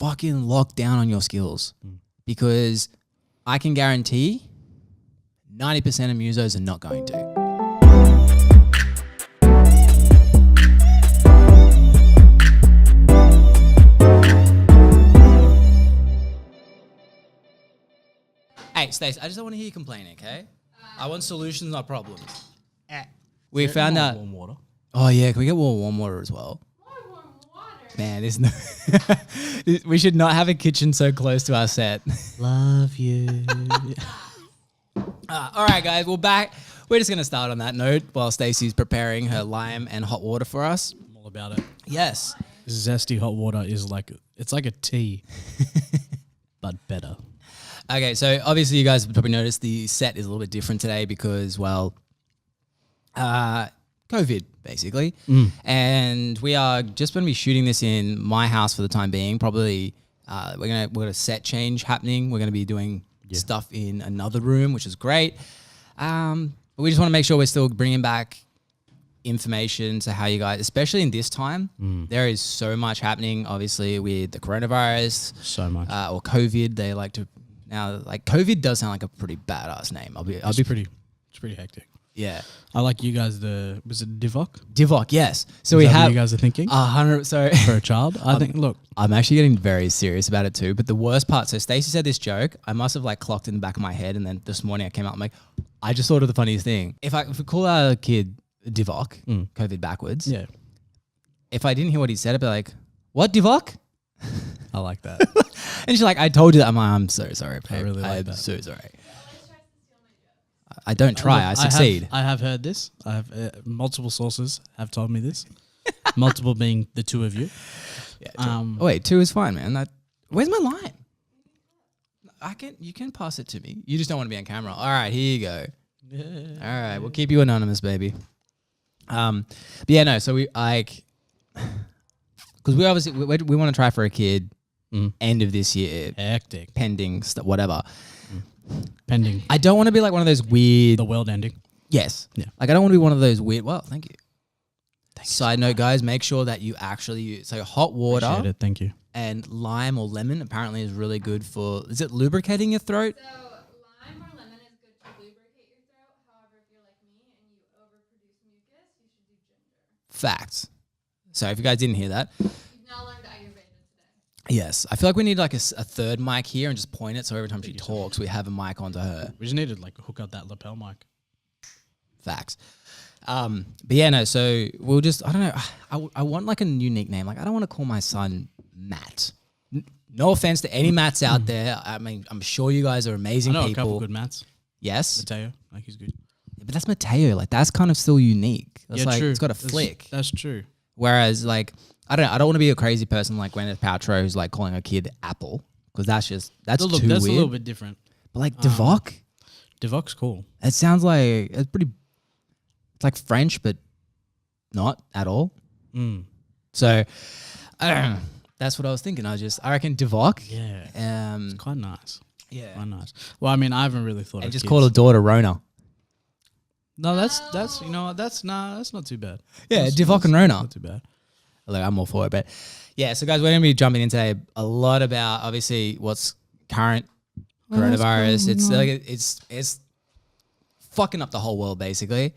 fucking lock down on your skills because I can guarantee 90% of musos are not going to. Hey, Stace, I just don't want to hear you complaining, okay? I want solutions, not problems. We found out. Warm water. Oh, yeah. Can we get warm water as well? More warm water. Man, there's no. We should not have a kitchen so close to our set. Love you. All right, guys. We're back. We're just going to start on that note while Stacey's preparing her lime and hot water for us. I'm all about it. Yes. Zesty hot water is it's like a tea, but better. Okay, so obviously you guys have probably noticed the set is a little bit different today because, well, COVID, basically. And we are just going to be shooting this in my house for the time being. Probably we're gonna set change happening. We're going to be doing stuff in another room, which is great. But we just want to make sure we're still bringing back information to how you guys, especially in this time, there is so much happening, obviously, with the coronavirus. So much. Or COVID. They like to... Now, like, COVID does sound like a pretty badass name. It's pretty hectic. Yeah. I like you guys. Was it Divock? Divock, yes. So Is we that what have you guys are thinking 100. So for a child. I think. Look, I'm actually getting very serious about it too. But the worst part. So Stacey said this joke. I must have like clocked in the back of my head, and then this morning I came out. I'm like, I just thought of the funniest thing. If we call our kid Divock, COVID backwards. yeah, If I didn't hear what he said, I'd be like, "What, Divock?" I like that. And she's like, "I told you that." I'm so sorry, babe. I really like I'm that. so sorry. I don't try. I succeed. I have heard this. I have multiple sources have told me this. Multiple being the two of you. Yeah, oh, wait, 2 is fine, man. Where's my lime? You can pass it to me. You just don't want to be on camera. All right, here you go. All right, we'll keep you anonymous, baby. But yeah, no. So we like, because we obviously we want to try for a kid end of this year, Hectic. pending whatever. Pending I don't want to be like one of those weird. the world ending. Yes. Yeah. Like I don't want to be one of those weird. Well, thank you. Side note, guys, make sure that you actually use hot water. Appreciate it. Thank you. And lime or lemon apparently is really good for, is it lubricating your throat? So lime or lemon is good to lubricate your throat. However, if you're like me and you overproduce mucus, you should do ginger. Facts. So if you guys didn't hear that. You've now learned Ayurveda today. Yes. I feel like we need like a third mic here and just point it so every time she talks, we have a mic onto her. We just need to like hook up that lapel mic. Facts. But yeah, no, so we'll just, I don't know. I want like a unique name. Like I don't want to call my son Matt. No offense to any Matts out there. I mean, I'm sure you guys are amazing I know people. a couple good mats. Yes. Mateo, like he's good. Yeah, but that's Mateo. Like that's kind of still unique. That's like, true. it's got a flick. That's true. Whereas like, I don't want to be a crazy person like Gwyneth Paltrow who's like calling a kid Apple. Because that's too That's weird. a little bit different. But like Divock, Divock's cool. it sounds like, it's it's like French, but not at all. So, I don't know. That's what I was thinking. I reckon Divock. Yeah. It's quite nice. Yeah. Quite nice. Well, I mean, I haven't really thought And of just kids. call a daughter Rona. No, that's you know what, that's not too bad. Yeah, That's- Divock and that's Rona. Not too bad. Look, I'm all for it. But yeah, so guys, we're going to be jumping in today a lot about obviously what's current coronavirus. It's like it's fucking up the whole world basically.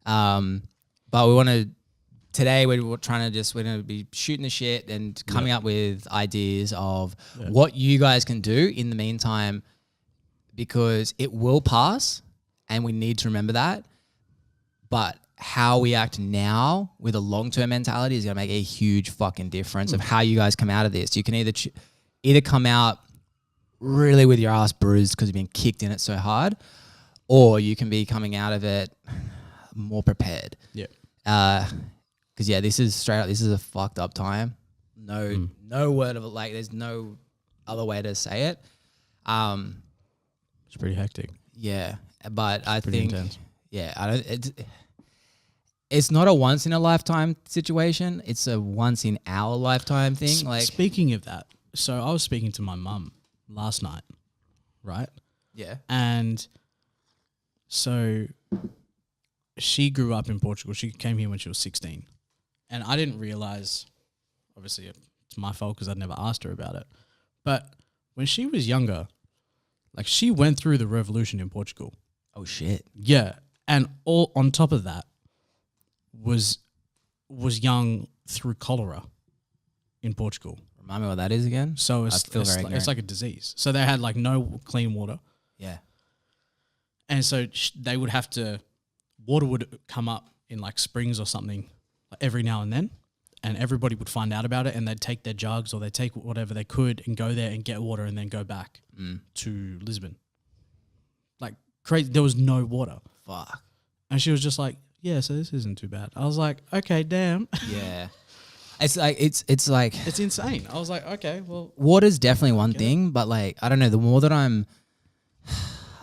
But we want to today we're going to be shooting the shit and coming up with ideas of what you guys can do in the meantime, because it will pass and we need to remember that. But how we act now with a long-term mentality is going to make a huge fucking difference of how you guys come out of this. You can either come out really with your ass bruised because you've been kicked in it so hard, or you can be coming out of it more prepared. Yeah. Because this is straight up. This is a fucked up time. No word of it. Like there's no other way to say it. It's pretty hectic. Yeah, but I Pretty think intense. yeah, I don't. It's not a once in a lifetime situation. It's a once in our lifetime thing. Like Speaking of that, so I was speaking to my mum last night, right? yeah, And so she grew up in Portugal. She came here when she was 16. And I didn't realize, obviously it's my fault because I'd never asked her about it, But when she was younger, like she went through the revolution in Portugal. Oh shit. Yeah, and all on top of that was young through cholera in Portugal. Remind me what that is again. So it's like a disease. So they had like no clean water. Yeah. And so they would have to, water would come up in like springs or something like every now and then, and everybody would find out about it, and they'd take their jugs or they'd take whatever they could and go there and get water and then go back to Lisbon. Like crazy, there was no water. Fuck. And she was just like, yeah, so this isn't too bad. I was like, okay, damn. Yeah. It's like It's insane. I was like, okay, well. water's definitely one thing, but like I don't know, the more that I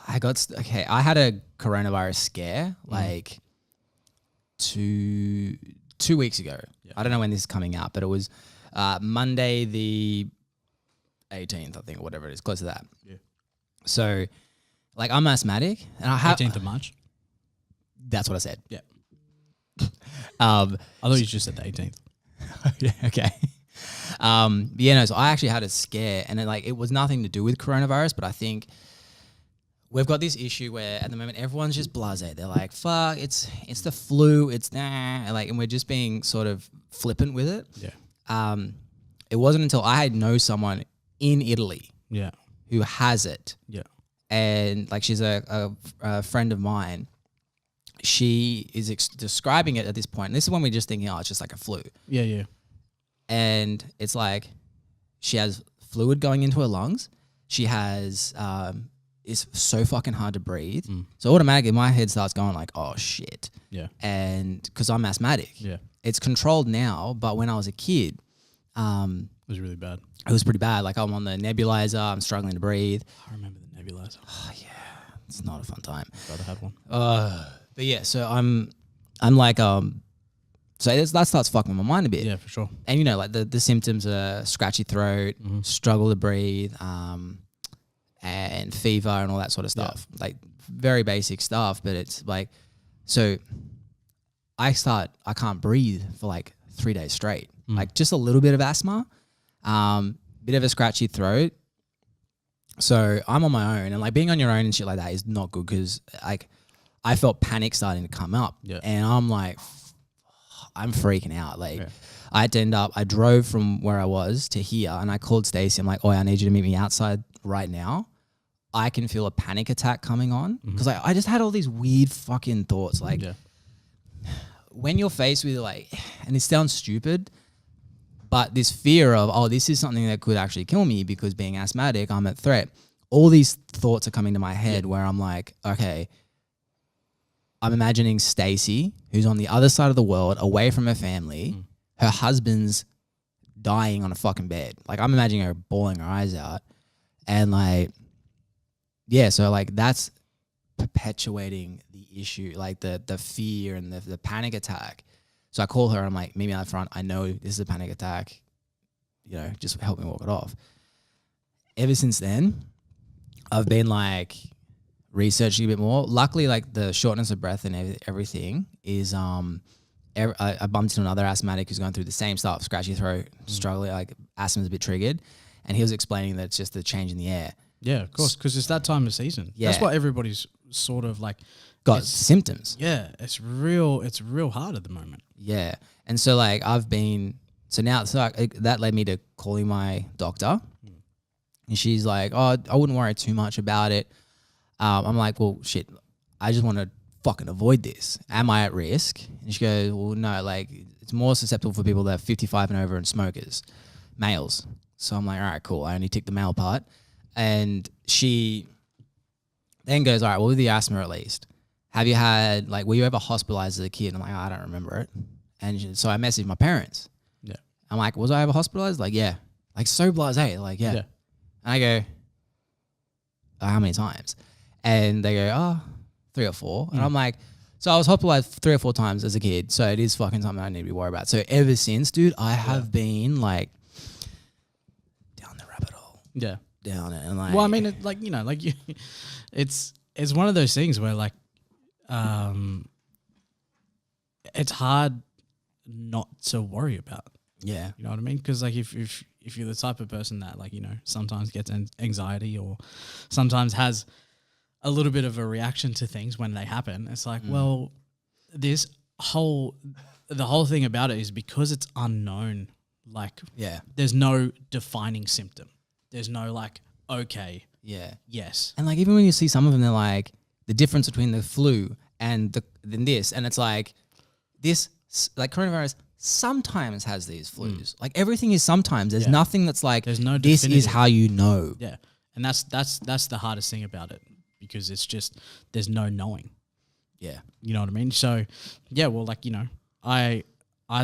had a coronavirus scare like two weeks ago. Yeah. I don't know when this is coming out, but it was Monday the 18th, I think, or whatever it is, close to that. Yeah. So like I'm asthmatic and I have 18th of March. That's what I said. Yeah. I thought you just said the 18th. Okay. Yeah, no, so I actually had a scare and it was nothing to do with coronavirus, but I think we've got this issue where at the moment everyone's just blasé. They're like, fuck, it's the flu, it's and we're just being sort of flippant with it. Yeah. It wasn't until I know someone in Italy who has it. Yeah. And like she's a friend of mine. She is describing it at this point. And this is when we're just thinking, oh, it's just like a flu. Yeah, yeah. And it's like she has fluid going into her lungs. She has, it's so fucking hard to breathe. So automatically my head starts going like, oh shit. Yeah. And because I'm asthmatic. Yeah. It's controlled now, but when I was a kid, it was really bad. It was pretty bad. Like I'm on the nebulizer, I'm struggling to breathe. I remember the nebulizer. Oh yeah. It's not a fun time. Brother had one. But yeah, so I'm like, so that starts fucking my mind a bit. Yeah, for sure. And you know, like the symptoms are scratchy throat, struggle to breathe, and fever and all that sort of stuff. Yeah. Like very basic stuff, but it's like, so I can't breathe for like 3 days straight. Like just a little bit of asthma, bit of a scratchy throat. So I'm on my own, and like being on your own and shit like that is not good because like I felt panic starting to come up, and I'm like, I'm freaking out. Like I had to I drove from where I was to here, and I called Stacey. I'm like, oh, I need you to meet me outside right now. I can feel a panic attack coming on because I just had all these weird fucking thoughts. Like when you're faced with like, and it sounds stupid, but this fear of, oh, this is something that could actually kill me because being asthmatic, I'm at threat. All these thoughts are coming to my head where I'm like, okay, I'm imagining Stacey, who's on the other side of the world, away from her family. Her husband's dying on a fucking bed. Like I'm imagining her bawling her eyes out. And like, yeah, so like that's perpetuating the issue, like the fear and the panic attack. So I call her and I'm like, meet me out front. I know this is a panic attack. You know, just help me walk it off. Ever since then, I've been like researching a bit more. Luckily, like the shortness of breath and everything is, I bumped into another asthmatic who's going through the same stuff, scratchy throat, struggling, like asthma's a bit triggered. And he was explaining that it's just the change in the air. Yeah, of course, because it's that time of season. Yeah. That's why everybody's sort of like got symptoms. Yeah, it's real hard at the moment. Yeah. And so like that led me to calling my doctor. And she's like, oh, I wouldn't worry too much about it. I'm like, well, shit, I just want to fucking avoid this. Am I at risk? And she goes, well, no, like it's more susceptible for people that are 55 and over and smokers, males. So I'm like, all right, cool. I only tick the male part. And she then goes, all right, well, with the asthma at least, have you had, like, were you ever hospitalized as a kid? I'm like, oh, I don't remember it. And so I messaged my parents. Yeah. I'm like, was I ever hospitalized? Like, yeah. Like, so blasé. Like, yeah. And I go, how many times? And they go, oh, 3 or 4. And I'm like, so I was hospitalized 3 or 4 times as a kid. So it is fucking something I need to be worried about. So ever since, dude, I have been, like, down the rabbit hole. Yeah. Down it. And like, well, I mean, it's one of those things where, like, it's hard not to worry about. Yeah. You know what I mean? Because like if if you're the type of person that like, you know, sometimes gets anxiety or sometimes has a little bit of a reaction to things when they happen, it's like, well, the whole thing about it is because it's unknown. Like, there's no defining symptom. There's no like, okay, yes. And like even when you see some of them, they're like the difference between the flu and this, and it's like this, like coronavirus sometimes has these flus. Like everything is sometimes. There's nothing that's like, there's no this definitive. is how you know. Yeah, and that's the hardest thing about it, because it's just there's no knowing. Yeah, you know what I mean. So yeah, well, like, you know, I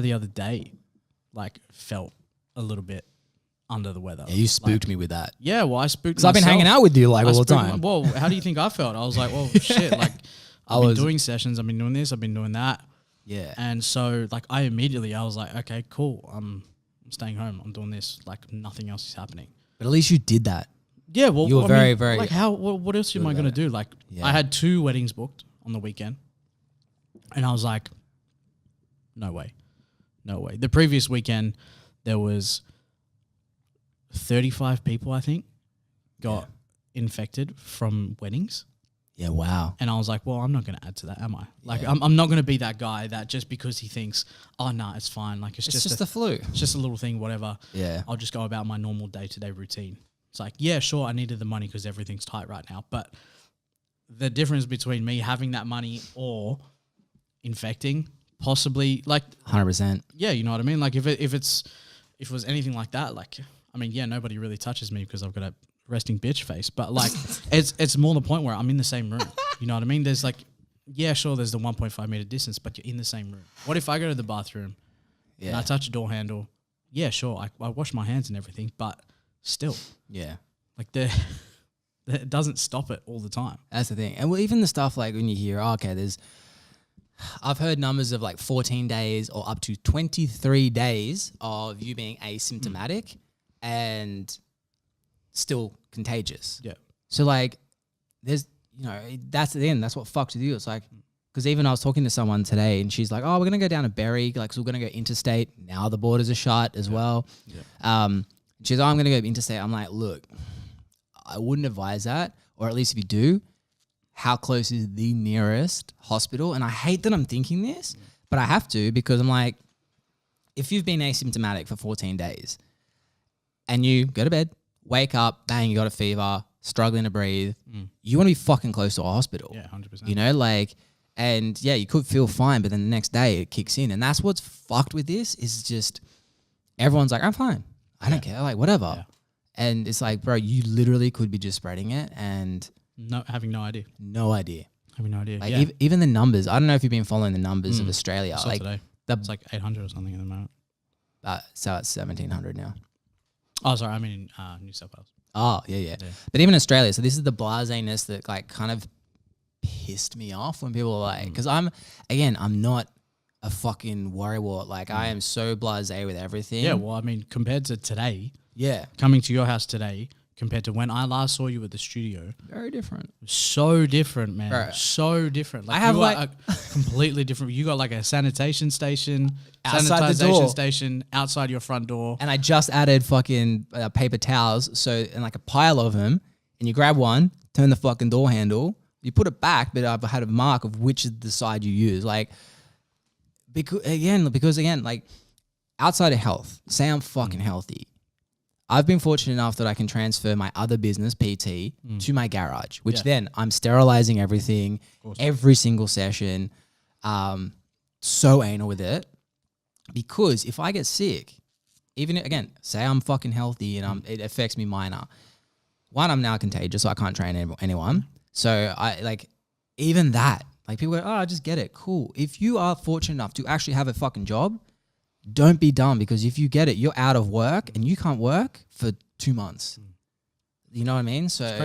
the other day like felt a little bit under the weather. Yeah, you spooked me with that. Yeah, well, I spooked because I've been hanging out with you like all the time. Well, how do you think I felt? I was like, well, shit, like I've been doing sessions, I've been doing this, I've been doing that. Yeah, and so like I was like, okay, cool, I'm staying home, I'm doing this, like nothing else is happening. But at least you did that. Yeah, well, you were very like how? What else am I going to do? Like, I had 2 weddings booked on the weekend, and I was like, no way. The previous weekend, there was 35 people, I think, got infected from weddings. Yeah, wow. And I was like, well, I'm not going to add to that, am I? Like, I'm not going to be that guy that just because he thinks, oh, no, it's fine. Like, it's just the flu. It's just a little thing, whatever. Yeah. I'll just go about my normal day-to-day routine. It's like, yeah, sure, I needed the money because everything's tight right now. But the difference between me having that money or infecting, possibly, like 100%. Yeah, you know what I mean? Like if it was anything like that, like, I mean, yeah, nobody really touches me because I've got a resting bitch face. But like it's more the point where I'm in the same room. You know what I mean? There's like, yeah, sure, there's the 1.5 meter distance, but you're in the same room. What if I go to the bathroom and I touch a door handle? Yeah, sure, I wash my hands and everything, but still. Yeah. Like it doesn't stop it all the time. That's the thing. And well, even the stuff like when you hear, I've heard numbers of like 14 days or up to 23 days of you being asymptomatic and still contagious. Yeah. So like there's, you know, that's the end. That's what fucks with you. It's like, because even I was talking to someone today and she's like, oh, we're going to go down to Berry. Like, so we're going to go interstate. Now the borders are shut as well. Yeah. She's, oh, I'm going to go interstate. I'm like, look, I wouldn't advise that. Or at least if you do, how close is the nearest hospital? And I hate that I'm thinking this, but I have to, because I'm like, if you've been asymptomatic for 14 days and you go to bed, wake up, bang, you got a fever, struggling to breathe, you want to be fucking close to a hospital. Yeah, 100%. You know, like, and yeah, you could feel fine, but then the next day it kicks in. And that's what's fucked with this, is just everyone's like, I'm fine. I don't care, like whatever. Yeah. And it's like, bro, you literally could be just spreading it and having no idea. Having no idea. Like even the numbers. I don't know if you've been following the numbers of Australia. I saw today. It's like 800 or something at the moment. So it's 1,700 now. Oh, sorry. I mean New South Wales. Oh, yeah. But even Australia. So this is the blaseness that like kind of pissed me off when people are like, because I'm not a fucking worrywart. Like I am so blasé with everything. Yeah, well, I mean, compared to today, yeah, coming to your house today, compared to when I last saw you at the studio, very different. So different, man. Bro. So different. Like I have you like completely different. You got like a sanitation station, outside the door. station outside your front door, and I just added fucking paper towels. So and like a pile of them, and you grab one, turn the fucking door handle, you put it back, but I've had a mark of which is the side you use, like. Because again, like outside of health, say I'm fucking healthy. I've been fortunate enough that I can transfer my other business, PT, to my garage, which then I'm sterilizing everything, every single session. So anal with it. Because if I get sick, even again, say I'm fucking healthy and it affects me minor. One, I'm now contagious, so I can't train anyone. So I like even that. Like people go, oh, I just get it. Cool. If you are fortunate enough to actually have a fucking job, don't be dumb, because if you get it, you're out of work and you can't work for 2 months. You know what I mean? So it's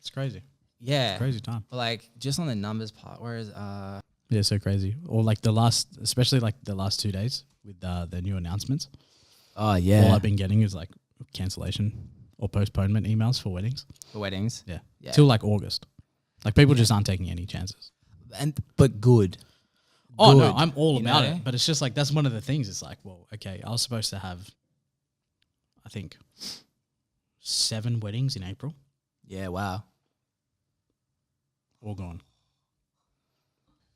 crazy. Yeah. It's a crazy time. But like just on the numbers part, whereas yeah, so crazy. Or like especially like the last 2 days with the new announcements. Oh yeah. All I've been getting is like cancellation or postponement emails for weddings. For weddings? Yeah. Till like August. Like people just aren't taking any chances. But good. Oh no, I'm all about it. But it's just like that's one of the things. It's like, well, okay, I was supposed to have I think 7 weddings in April. Yeah, wow. All gone.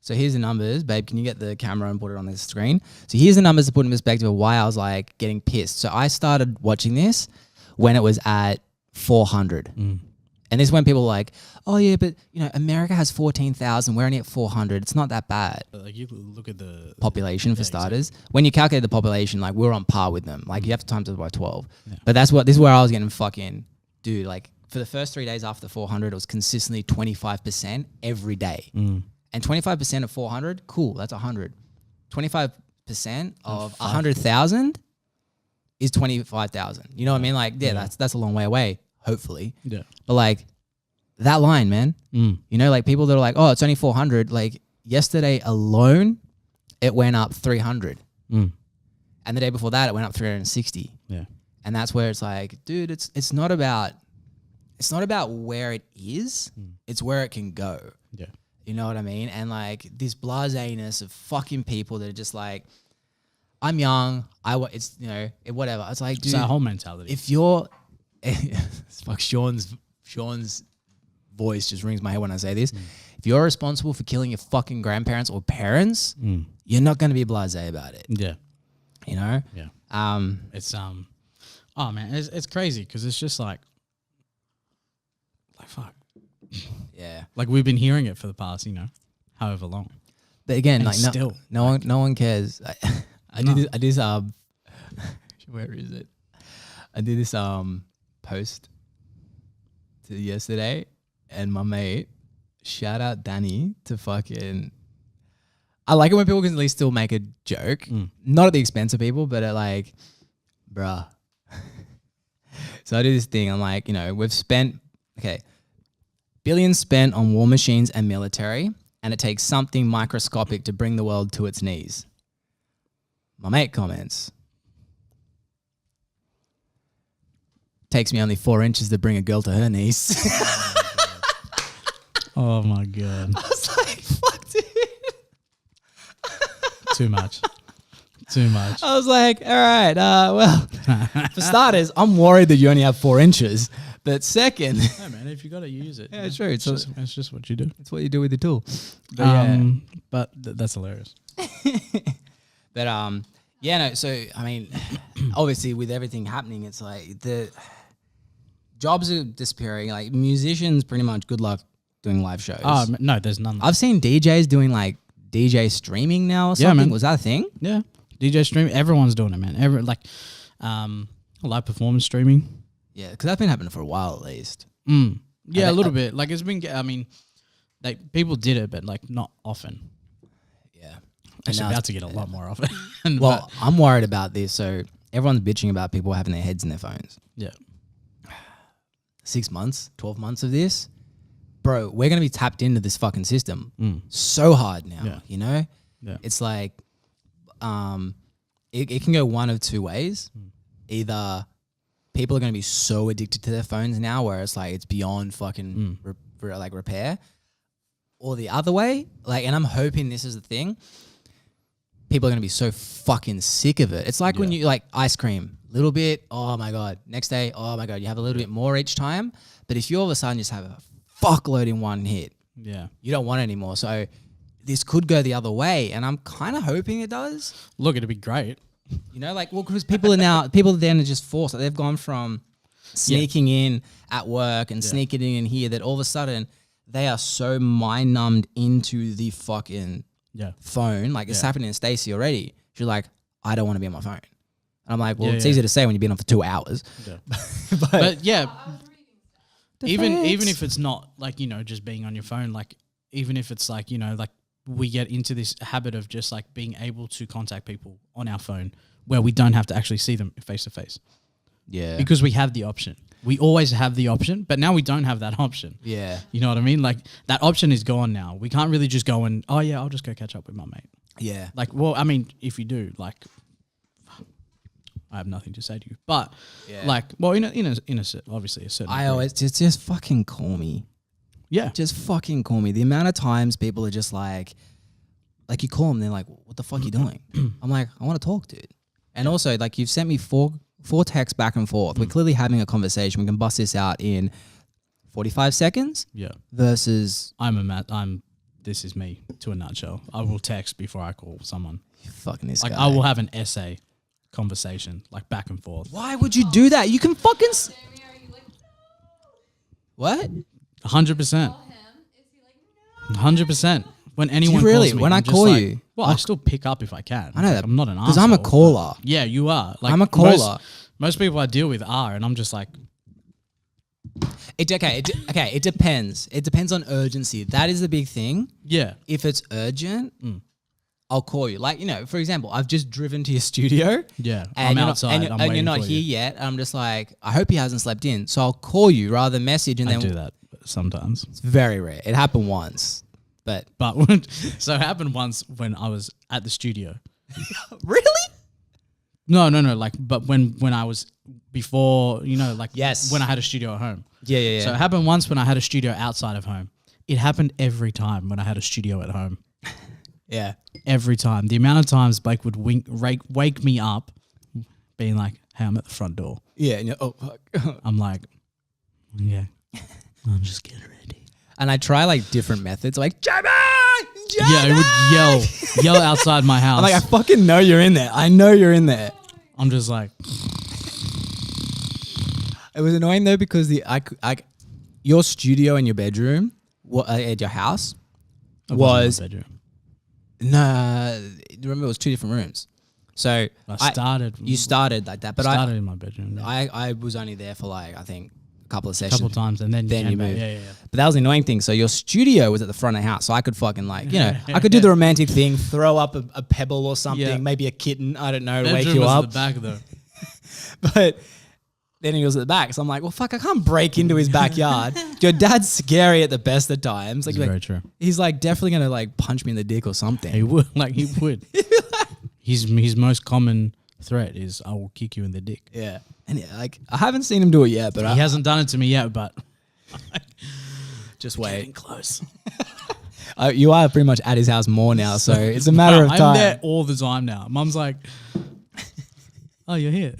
So here's the numbers. Babe, can you get the camera and put it on the screen? So here's the numbers to put in perspective of why I was like getting pissed. So I started watching this when it was at 400. And this is when people are like, oh yeah, but you know, America has 14,000. We're only at 400. It's not that bad. Like you look at the Population for starters. Exactly. When you calculate the population, like we're on par with them. Like you have to times it by 12. Yeah. But this is where I was getting fucking, dude, like for the first 3 days after 400, it was consistently 25% every day. And 25% of 400, cool, that's 100. 25% of 100,000 is 25,000. You know what I mean? Like, yeah, that's a long way away, hopefully. Yeah. But like that line, man, you know, like people that are like, oh, it's only 400. Like yesterday alone, it went up 300. And the day before that, it went up 360. Yeah. And that's where it's like, dude, it's not about where it is, it's where it can go. Yeah. You know what I mean? And like this blasé-ness of fucking people that are just like, I'm young, it's, you know, whatever. It's like, dude, it's that whole mentality. If you're, fuck, Sean's voice just rings my head when I say this. If you're responsible for killing your fucking grandparents or parents, you're not going to be blasé about it. Yeah. You know? Yeah. It's, oh man, it's crazy because it's just like fuck. Yeah. Like we've been hearing it for the past, you know, however long. But again, and like still, no one cares. I did this where is it? I did this post to yesterday, and my mate, shout out Danny, to fucking, I like it when people can at least still make a joke. Not at the expense of people, but at like, bruh. So I do this thing, I'm like, you know, we've spent billions spent on war machines and military, and it takes something microscopic to bring the world to its knees. My mate comments, takes me only 4 inches to bring a girl to her knees. Oh my God. I was like, fuck, dude. Too much. Too much. I was like, all right, well, for starters, I'm worried that you only have 4 inches. But second, hey man, if you got to use it, yeah, true. It's just what you do. It's what you do with the tool. But but that's hilarious. But yeah, no. So I mean, obviously, with everything happening, it's like the jobs are disappearing. Like musicians, pretty much, good luck doing live shows. Oh no, there's none. I've seen DJs doing like DJ streaming now or something. Yeah, man. Was that a thing? Yeah, DJ streaming. Everyone's doing it, man. Live performance streaming. Yeah, because that's been happening for a while at least. Yeah, a little bit. Like it's been. I mean, like people did it, but like not often. Yeah, it's about to get a lot more often. Well, I'm worried about this. So everyone's bitching about people having their heads in their phones. Yeah. 6 months, 12 months of this, bro. We're gonna be tapped into this fucking system so hard now. Yeah. You know, it's like, it can go one of two ways. Either people are going to be so addicted to their phones now where it's like it's beyond fucking repair. Or the other way, like, and I'm hoping this is the thing, people are going to be so fucking sick of it. It's like when you like ice cream, little bit, oh my God. Next day, oh my God, you have a little bit more each time. But if you all of a sudden just have a fuckload in one hit, you don't want it anymore. So this could go the other way. And I'm kind of hoping it does. Look, it'd be great. You know, like, well, because people then are just forced. Like, they've gone from sneaking in at work and sneaking in here that all of a sudden they are so mind numbed into the fucking phone. Like, it's happening to Stacey already. She's like, I don't want to be on my phone. And I'm like, well, it's easy to say when you've been on for 2 hours. Yeah. but yeah, even if it's not like, you know, just being on your phone, like even if it's like, you know, like, we get into this habit of just like being able to contact people on our phone where we don't have to actually see them face to face. Yeah. Because we have the option. We always have the option, but now we don't have that option. Yeah. You know what I mean? Like that option is gone now. We can't really just go and, oh yeah, I'll just go catch up with my mate. Yeah. Like, well, I mean, if you do, like, I have nothing to say to you, but like, well, obviously a certain. I always just fucking call me. Yeah. Just fucking call me. The amount of times people are just like you call them, they're like, what the fuck are you doing? I'm like, I want to talk, dude. And also, like, you've sent me four 4 texts back and forth. We're clearly having a conversation. We can bust this out in 45 seconds. Yeah. Versus This is me to a nutshell. I will text before I call someone. fucking this Like guy. I will have an essay conversation, like back and forth. Why would you do that? You can fucking. Jamie, are you like, What? 100%. tell him? Is he like, no? 100%. When anyone really? calls me, When I'm I just call like, you? well, I still pick up if I can. I know Like, that. I'm not an Because I'm a arsehole, caller. but- Yeah, you are. Like I'm a caller. Most people I deal with are, and I'm just like, It depends. It depends on urgency. That is the big thing. yeah, If it's urgent, I'll call you. Like, for example, I've just driven to your studio. yeah. And I'm you're outside. Not, and I'm you're waiting not for here you. yet. I'm just like, I hope he hasn't slept in. So I'll call you rather than message. And I then do that sometimes. it's very rare. It happened once, but But so it happened once when I was at the studio. really, No. Like, but when I was before, like, Yes. when I had a studio at home. yeah. So it happened once when I had a studio outside of home. It happened every time when I had a studio at home. Yeah. Every time. The amount of times Blake would wake me up, being like, "Hey, I'm at the front door." Yeah. And oh, fuck. I'm like, "Yeah, I'm just getting ready." And I try like different methods, like Jamie. Yeah, he would yell outside my house. I'm like, I fucking know you're in there. I know you're in there. I'm just like, It was annoying though because your studio and your bedroom at your house I wasn't in was my bedroom. remember it was 2 different rooms. So you started like that, but started in my bedroom. Yeah. I was only there for like I think a couple of A sessions. couple of times, and then Then you came back. moved. Yeah. But that was the annoying thing. So your studio was at the front of the house, so I could fucking I could do the romantic thing, throw up a pebble or something, Yeah. maybe a kitten, I don't know, to wake Bedroom you was up. at the back though. But then he was at the back, so I'm like, well, fuck, I can't break into his backyard. Your dad's scary at the best of times. Like, It's very true. he's like definitely gonna like punch me in the dick or something. He would, he would. His most common threat is, "I will kick you in the dick." Yeah, and yeah, like I haven't seen him do it yet, but He hasn't done it to me yet, but just wait. getting close. You are pretty much at his house more now, so it's a matter of time. I'm there all the time now. Mum's like, "Oh, you're here."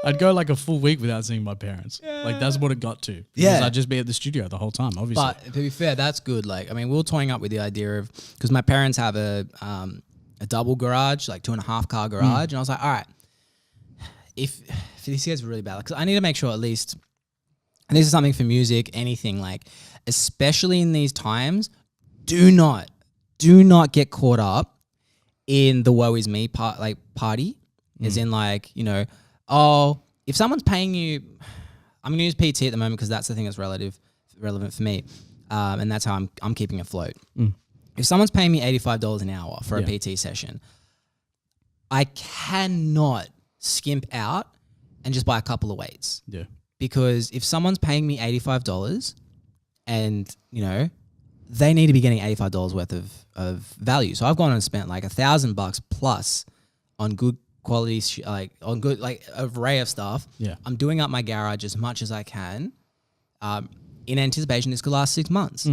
I'd go like a full week without seeing my parents. Like that's what it got to. Because Yeah. I'd just be at the studio the whole time, obviously. But to be fair, that's good. Like, I mean, we were toying up with the idea of because my parents have a double garage, like 2.5 car garage, and I was like, all right, if this gets really bad, because I need to make sure at least, and this is something for music, anything like, especially in these times, do not get caught up in the woe is me party, as in like oh, if someone's paying you, I'm gonna use PT at the moment because that's the thing that's relevant for me, and that's how I'm keeping afloat. If someone's paying me $85 an hour for a PT session, I cannot skimp out and just buy a couple of weights. Yeah. Because if someone's paying me $85 and, they need to be getting $85 worth of value. So I've gone and spent like $1,000 plus on good quality, on good, array of stuff. Yeah. I'm doing up my garage as much as I can in anticipation this could last 6 months.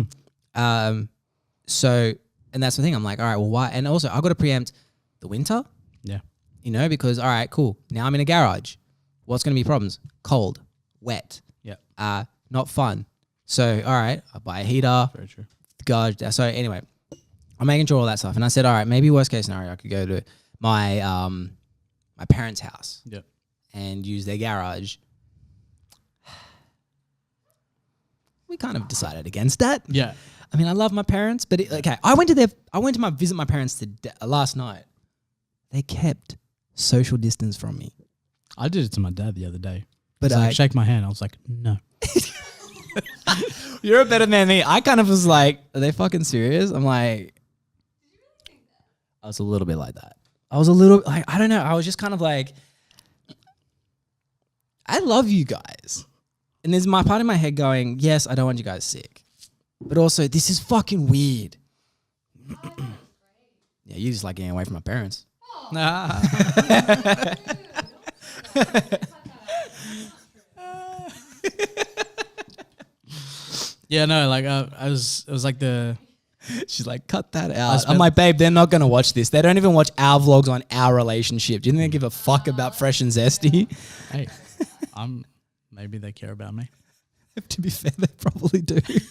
So, and that's the thing. I'm like, all right, well, why? And also I've got to preempt the winter, Yeah. because, all right, cool. Now I'm in a garage. What's going to be problems? Cold, wet, Yeah. not fun. So, all right, I buy a heater, Very true. garage. So anyway, I'm making sure all that stuff. And I said, all right, maybe worst case scenario, I could go to my my parents' house Yeah. and use their garage. We kind of decided against that. Yeah. I mean, I love my parents, but I went to visit my parents last night. They kept social distance from me. I did it to my dad the other day. But He's like, shake my hand. I was like, no. You're a better man than me. I kind of was like, are they fucking serious? I'm like, I was a little bit like that. I was a little like, I don't know. I was just kind of like, I love you guys. And there's my part of my head going, yes, I don't want you guys sick. But also, this is fucking weird. Yeah, you just like getting away from my parents. Yeah, no, like it was like the She's like, cut that out. I'm like, babe, they're not going to watch this. They don't even watch our vlogs on our relationship. Do you think they give a fuck about Fresh and Zesty? Hey, maybe they care about me. To be fair, they probably do. I just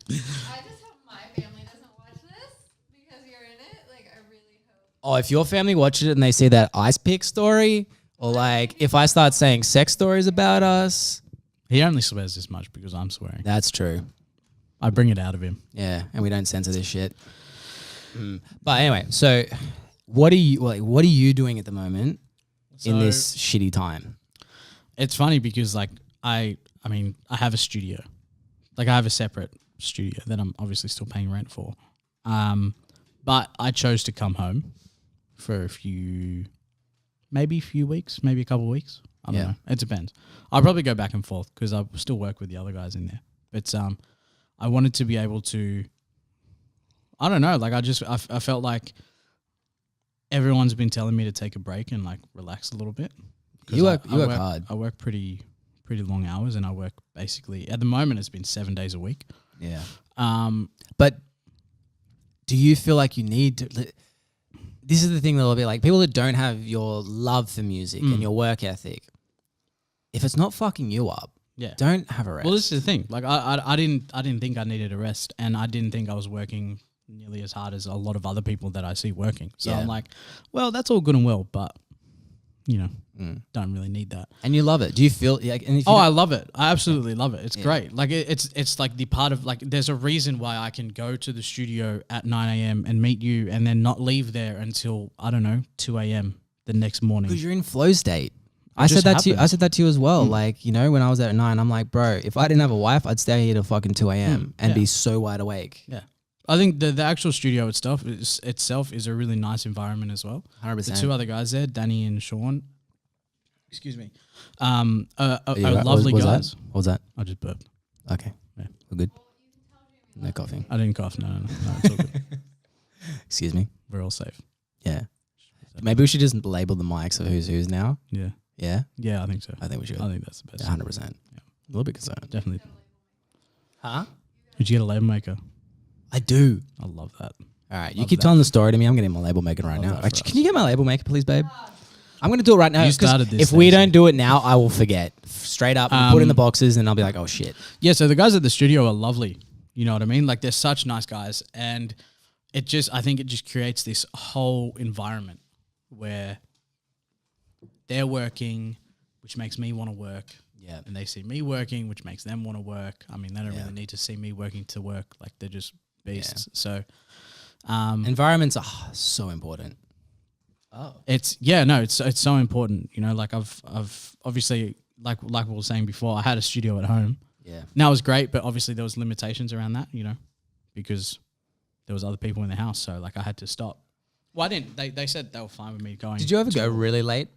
hope my family doesn't watch this because you're in it. Like, I really hope. Oh, if your family watches it and they see that ice pick story, or like if I start saying sex stories about us. He only swears this much because I'm swearing. That's true. I bring it out of him. Yeah, and we don't censor this shit. But anyway, so what are you doing at the moment in this shitty time? It's funny because like I have a studio. Like I have a separate studio that I'm obviously still paying rent for. But I chose to come home for a few weeks, maybe a couple of weeks. I don't know. It depends. I'll probably go back and forth because I still work with the other guys in there. But I wanted to be able to, I don't know, like I felt like everyone's been telling me to take a break and like relax a little bit. You work hard. I work pretty long hours and I work basically, at the moment it's been 7 days a week. Yeah. But do you feel like you need to, this is the thing that will be like, people that don't have your love for music and your work ethic, if it's not fucking you up, don't have a rest. Well, this is the thing. Like I didn't think I needed a rest, and I didn't think I was working nearly as hard as a lot of other people that I see working. So I'm like, well, that's all good and well, but you know, don't really need that. And you love it. Do you feel like? And if you I love it. I absolutely love it. It's great. Like it's like the part of like. There's a reason why I can go to the studio at 9 a.m. and meet you, and then not leave there until 2 a.m. the next morning. Because you're in flow state. I said that to you as well. Like, you know, when I was at 9, I'm like, bro, if I didn't have a wife, I'd stay here till fucking 2 a.m. and be so wide awake. Yeah. I think the actual studio itself is a really nice environment as well. 100%. The two other guys there, Danny and Sean, excuse me, are lovely guys. What was that? I just burped. Okay. Yeah. We're good. No coughing. I didn't cough. No, it's all good. Excuse me. We're all safe. Yeah. Maybe we should just label the mics of who's now. Yeah. Yeah? Yeah, I think so. I think we should. I think that's the best. 100%. Yeah. A little bit concerned. Definitely. Huh? Did you get a label maker? I do. I love that. All right. You keep telling the story to me. I'm getting my label maker right now. Actually, can you get my label maker, please, babe? I'm going to do it right now. You started this. If we don't do it now, I will forget. Straight up. Put it in the boxes and I'll be like, oh, shit. Yeah, so the guys at the studio are lovely. You know what I mean? Like, they're such nice guys. And I think it just creates this whole environment where they're working, which makes me want to work. Yeah. And they see me working, which makes them want to work. I mean, they don't really need to see me working to work. Like, they're just beasts. Yeah. So environments are so important. Oh. It's so important. You know, like I've obviously like we were saying before, I had a studio at home. Yeah. Now it was great, but obviously there was limitations around that, you know, because there was other people in the house. So like I had to stop. Well, I didn't. They said they were fine with me going. Did you ever go really late?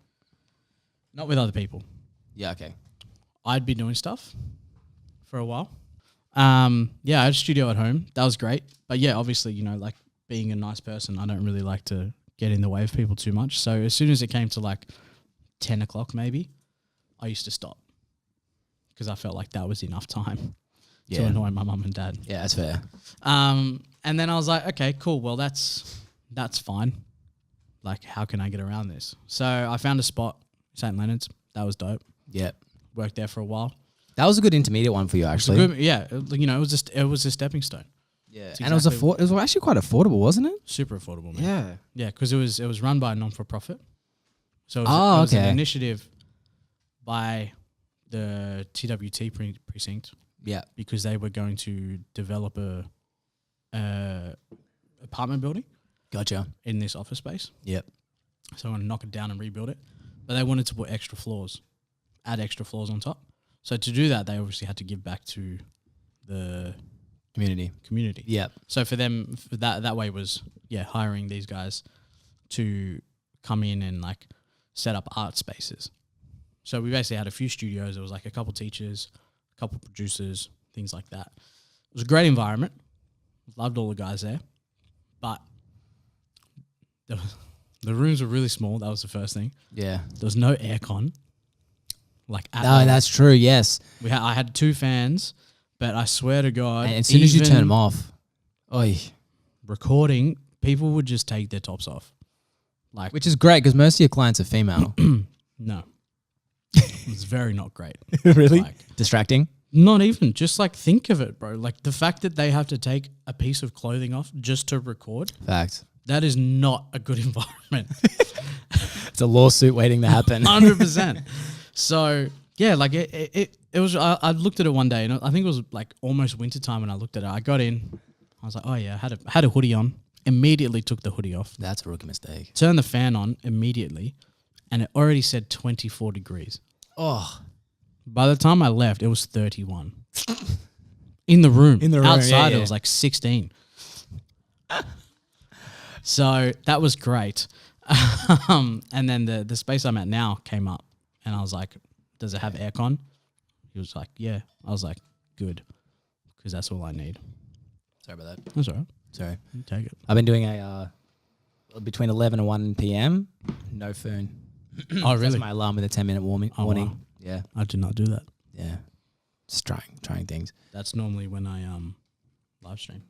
Not with other people. Yeah, okay. I'd be doing stuff for a while. Yeah, I had a studio at home. That was great. But yeah, obviously, you know, like being a nice person, I don't really like to get in the way of people too much. So as soon as it came to like 10 o'clock maybe, I used to stop because I felt like that was enough time to annoy my mum and dad. Yeah, that's fair. And then I was like, okay, cool. Well, that's fine. Like, how can I get around this? So I found a spot, St. Leonard's. That was dope. Yeah. Worked there for a while. That was a good intermediate one for you, actually. You know, it was a stepping stone. Yeah, and it was actually quite affordable, wasn't it? Super affordable, man. Yeah, yeah, because it was run by a non-for-profit. So it was an initiative by the TWT precinct. Yeah, because they were going to develop a apartment building. Gotcha. In this office space. Yep. So I'm going to knock it down and rebuild it, but they wanted to put add extra floors on top. So to do that, they obviously had to give back to the community. Yeah. So for them, that way was hiring these guys to come in and like set up art spaces. So we basically had a few studios. There was like a couple teachers, a couple producers, things like that. It was a great environment. Loved all the guys there, but the rooms were really small. That was the first thing. Yeah. There was no aircon. Like that's true. Yes. I had 2 fans. But I swear to God, and as soon as you turn them off, Oi. Recording, people would just take their tops off. Like, Which is great because most of your clients are female. no. It's very not great. Really? Like, Distracting? not even. Just like think of it, bro. Like the fact that they have to take a piece of clothing off just to record, Fact. that is not a good environment. It's a lawsuit waiting to happen. 100%. So yeah, like it was. I looked at it one day, and I think it was like almost winter time when I looked at it. I got in, I was like, oh yeah, I had a hoodie on. Immediately took the hoodie off. That's a rookie mistake. Turned the fan on immediately, and it already said 24 degrees. Oh. By the time I left, it was 31. In the room. In the room, Outside, yeah. it was like 16. So that was great. And then the space I'm at now came up, and I was like, does it have aircon? He was like, yeah. I was like, good, because that's all I need. Sorry about that. That's all right. Sorry. You take it. I've been doing a between 11 and 1 p.m. No phone. Oh, really? That's my alarm with a 10-minute warning. Oh, wow. Yeah. I did not do that. Yeah. Just trying things. That's normally when I live stream.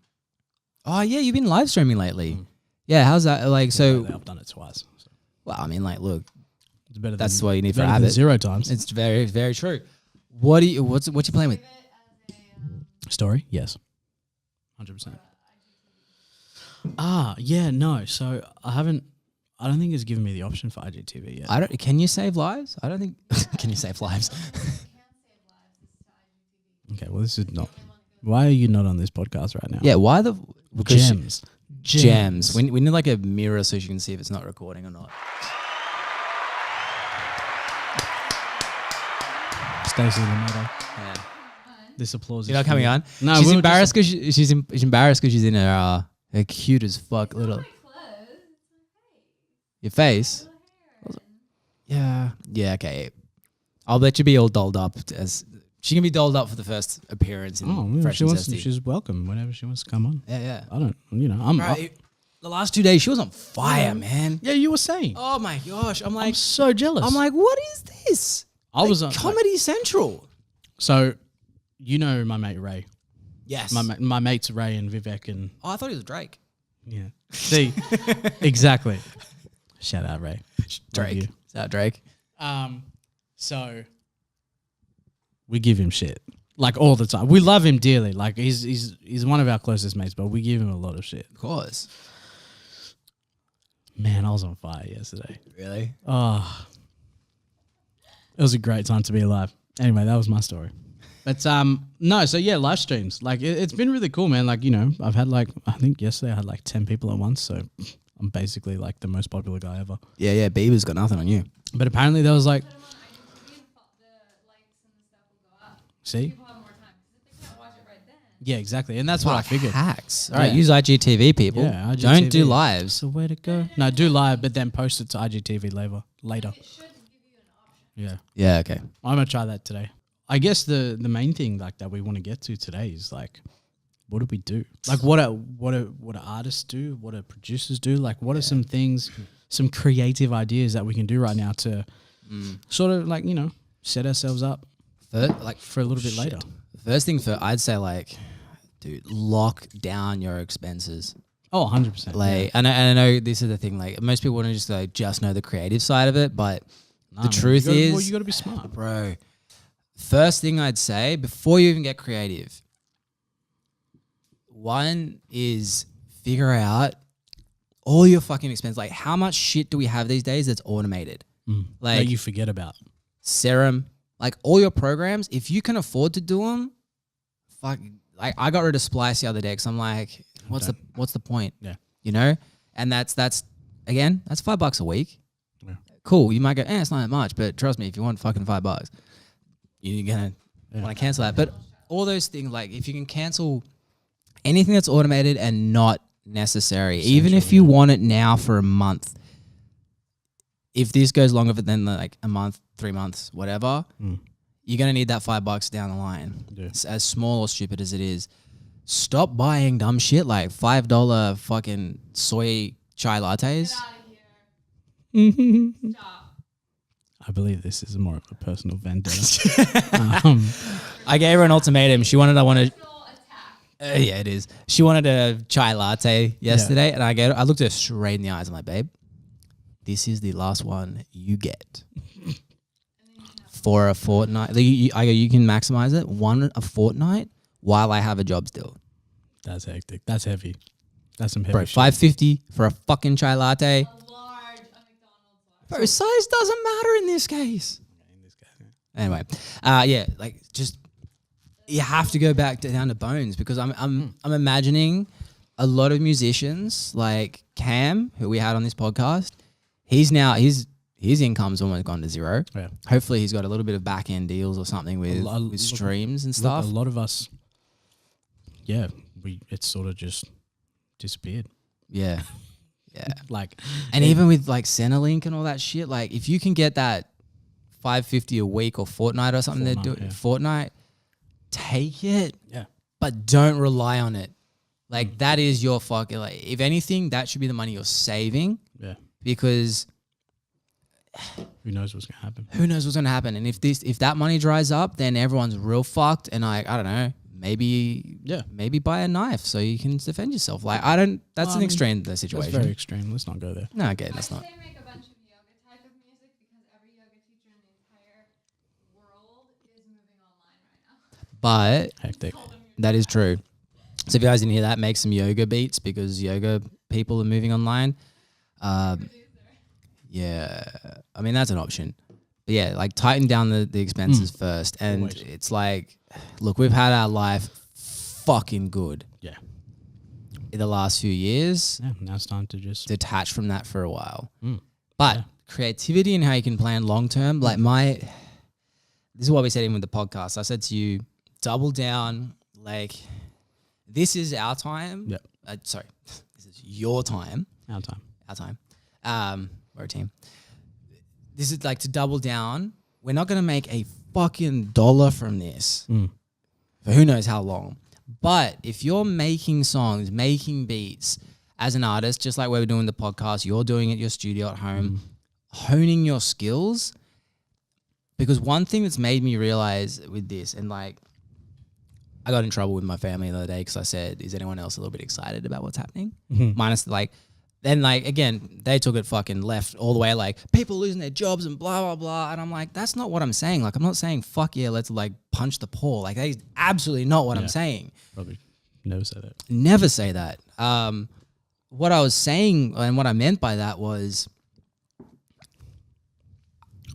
Oh, yeah. You've been live streaming lately. Yeah. How's that? Like, so, I've done it twice. So well, I mean, like, look, it's better. that's than, what you need it's for better than habit. 0 times. It's very, very true. What you playing with? Story? Yes. 100%. Yeah, no. So I don't think it's given me the option for IGTV yet. Can you save lives? I don't think, can you save lives? Okay, well, this is not. Why are you not on this podcast right now? Yeah. Why the, because Gems. We need like a mirror so you can see if it's not recording or not. Stacey in the middle. Yeah. This applause. You're is not coming for you. on? No, she's we were embarrassed because she's embarrassed because she's in her cute as fuck little. Your face? Yeah. Yeah, okay. I'll let you be all dolled up as she can be dolled up for the first appearance in Oh, yeah, Fresh she and wants. Zesty. She's welcome whenever she wants to come on. Yeah, yeah. I don't. I'm. Right. The last 2 days she was on fire, man. Yeah, you were saying. Oh my gosh. I'm I'm like so jealous. what is this? I was on Comedy Central. So, you know my mate Ray. Yes. My mates Ray and Vivek and Oh, I thought he was Drake. yeah. See, exactly. Shout out Ray. Drake. Is that Drake? So we give him shit like all the time. We love him dearly. Like he's one of our closest mates, but we give him a lot of shit. Of course. Man, I was on fire yesterday. Really? Oh, it was a great time to be alive. Anyway, that was my story. But no, so yeah, live streams. Like it's been really cool, man. Like, you know, I've had like, I think yesterday I had like 10 people at once. So I'm basically like the most popular guy ever. Yeah, yeah. Bieber's got nothing on you. But apparently there was like, see? Yeah, exactly. And that's what I figured. Hacks. All right, Yeah. use IGTV, people. Yeah, Don't do IGTV. lives. It's the way to go. No, do live, but then post it to IGTV later. Yeah. Yeah, okay. I'm going to try that today. I guess the main thing like that we want to get to today is like, what do we do? Like what do artists do? What do producers do? Like what are some things, some creative ideas that we can do right now to sort of like, you know, set ourselves up for a little bit later? First thing I'd say like, dude, lock down your expenses. Oh, 100%. Like, and I know this is the thing. Like, most people want to just know the creative side of it, but the truth is, you got to be smart, bro. First thing I'd say before you even get creative, one is figure out all your fucking expenses. Like, how much shit do we have these days that's automated? Like that you forget about. Serum, like all your programs, if you can afford to do them, fuck. Like, I got rid of Splice the other day because I'm like, what's the point? Yeah, you know. And that's again, that's $5 a week. Yeah. Cool. You might go, it's not that much, but trust me, if you want fucking $5, you're gonna want to cancel that. But all those things, like if you can cancel anything that's automated and not necessary, even if you want it now for a month, if this goes longer than like a month, 3 months, whatever, you're gonna need that $5 down the line. Yeah. It's as small or stupid as it is. Stop buying dumb shit like $5 fucking soy chai lattes. Stop. I believe this is more of a personal vendetta. I gave her an ultimatum. She wanted, Yeah, it is. She wanted a chai latte yesterday, and I looked her straight in the eyes. I'm like, babe, this is the last one you get for a fortnight. I go, you can maximize it a fortnight while I have a job still. That's hectic. That's heavy. That's some heavy Bro, shit. $5.50 for a fucking chai latte. A McDonald's large. Bro, size doesn't matter in this case. Anyway, yeah, like just you have to go back down to bones because I'm imagining a lot of musicians like Cam, who we had on this podcast. He's now his income's almost gone to zero. Yeah. Hopefully, he's got a little bit of back end deals or something with streams and stuff. A lot of us, yeah, it's sort of just disappeared. Yeah, yeah. Like, And even with like Centrelink and all that shit, like if you can get that $5.50 a week or fortnight or something, they're doing fortnight. Take it, yeah, but don't rely on it. Like that is your fucking. Like if anything, that should be the money you're saving. Yeah, because who knows what's gonna happen? Who knows what's gonna happen? And if that money dries up, then everyone's real fucked. And I don't know. Maybe buy a knife so you can defend yourself. Like I don't. That's an extreme the situation. That's very extreme. Let's not go there. No, okay, that's I not. say make a bunch of yoga type of music because every yoga teacher in the entire world is moving online right now. But Hectic. that is true. So if you guys didn't hear that, make some yoga beats because yoga people are moving online. Yeah, I mean that's an option. But yeah, like tighten down the expenses first. And Always. it's like, look, we've had our life fucking good Yeah. in the last few years. Yeah. Now it's time to just. Detach from that for a while. Mm. But creativity and how you can plan long term, like this is what we said even with the podcast. I said to you, double down. Like this is our time. Yeah. Sorry, this is your time. Our time. Our time. We're a team. This is like to double down. We're not going to make a fucking dollar from this for who knows how long. But if you're making songs, making beats as an artist, just like we're doing the podcast, you're doing it at your studio at home, honing your skills. Because one thing that's made me realize with this, and like I got in trouble with my family the other day because I said, is anyone else a little bit excited about what's happening? Minus like, then like, again, they took it fucking left all the way, like people losing their jobs and blah, blah, blah. And I'm like, that's not what I'm saying. Like, I'm not saying, fuck yeah, let's like punch the poor. Like that is absolutely not what I'm saying. Probably never say that. Never say that. What I was saying and what I meant by that was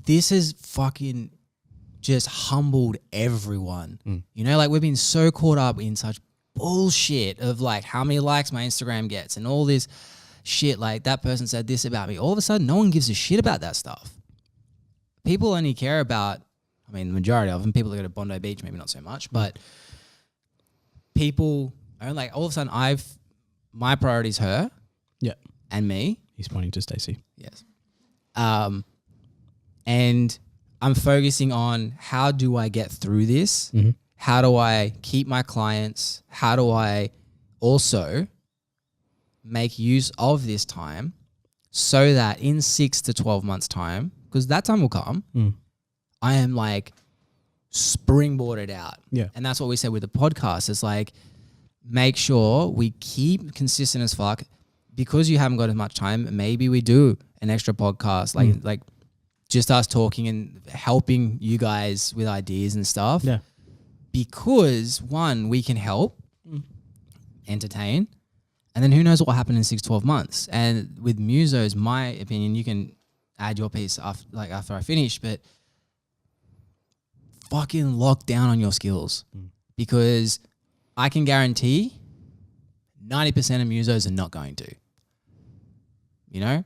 this has fucking just humbled everyone. You know, like we've been so caught up in such bullshit of like how many likes my Instagram gets and all this shit. Like that person said this about me. All of a sudden, no one gives a shit about that stuff. People only care about, I mean, the majority of them, people that go to Bondi Beach, maybe not so much, but people are like, all of a sudden my priority is her. Yeah. And me. He's pointing to Stacey. Yes. And I'm focusing on how do I get through this? How do I keep my clients? How do I also make use of this time so that in 6 to 12 months time, because that time will come, I am like springboarded out. Yeah. And that's what we said with the podcast. It's like, make sure we keep consistent as fuck. Because you haven't got as much time, maybe we do an extra podcast, like just us talking and helping you guys with ideas and stuff. Yeah. Because one, we can help, entertain, and then who knows what will happen in 6, 12 months. And with musos, my opinion, you can add your piece after I finish, but fucking lock down on your skills because I can guarantee 90% of musos are not going to. You know?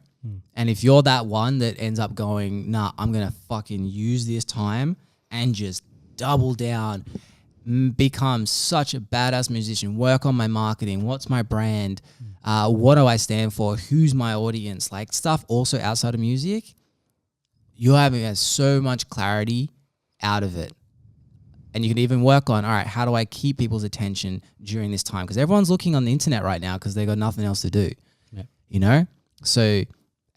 And if you're that one that ends up going, nah, I'm going to fucking use this time and just double down, become such a badass musician, work on my marketing, what's my brand, what do I stand for, who's my audience, like stuff also outside of music, you're having so much clarity out of it. And you can even work on, all right, how do I keep people's attention during this time? Because everyone's looking on the internet right now because they've got nothing else to do, you know? So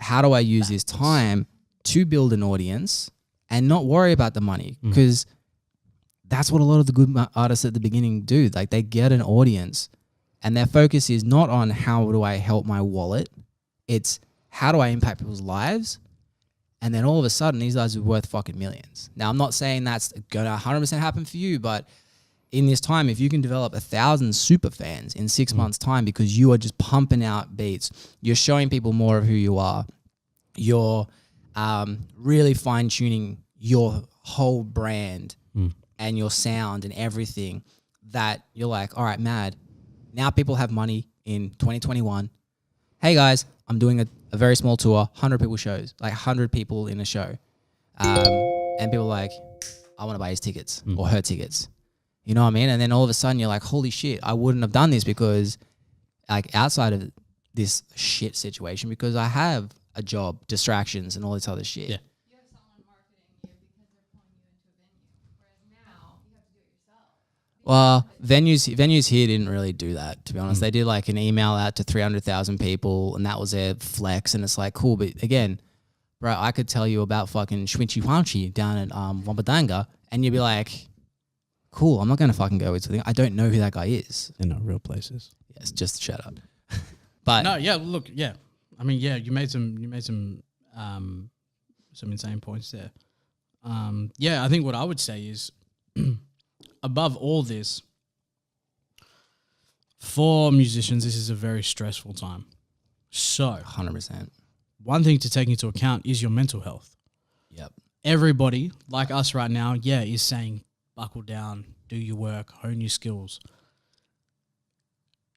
how do I use this time to build an audience and not worry about the money? Because that's what a lot of the good artists at the beginning do. Like they get an audience and their focus is not on how do I help my wallet. It's how do I impact people's lives? And then all of a sudden these guys are worth fucking millions. Now I'm not saying that's going to 100% happen for you, but in this time, if you can develop 1,000 super fans in 6 months time because you are just pumping out beats, you're showing people more of who you are, you're really fine tuning your whole brand and your sound and everything, that you're like, all right, mad. Now people have money in 2021. Hey guys, I'm doing a very small tour, 100 people shows, like 100 people in a show. And people are like, I want to buy his tickets or her tickets. You know what I mean? And then all of a sudden you're like, holy shit, I wouldn't have done this because like outside of this shit situation, because I have a job, distractions and all this other shit. Yeah. You have someone marketing you because they're pulling you into a venue. Whereas now you have to do it yourself. Well, venues here didn't really do that, to be honest. They did like an email out to 300,000 people and that was their flex. And it's like, cool. But again, bro, I could tell you about fucking Shwinchy Wanchy down at Wambadanga and you'd be like, cool, I'm not going to fucking go into the thing. I don't know who that guy is. They're not real places. Yes, just shut up. But No, yeah, look, yeah. I mean, yeah, you made some insane points there. Yeah, I think what I would say is above all this, for musicians, this is a very stressful time. So 100%. one thing to take into account is your mental health. Yep. Everybody, like us right now, is saying buckle down, do your work, hone your skills.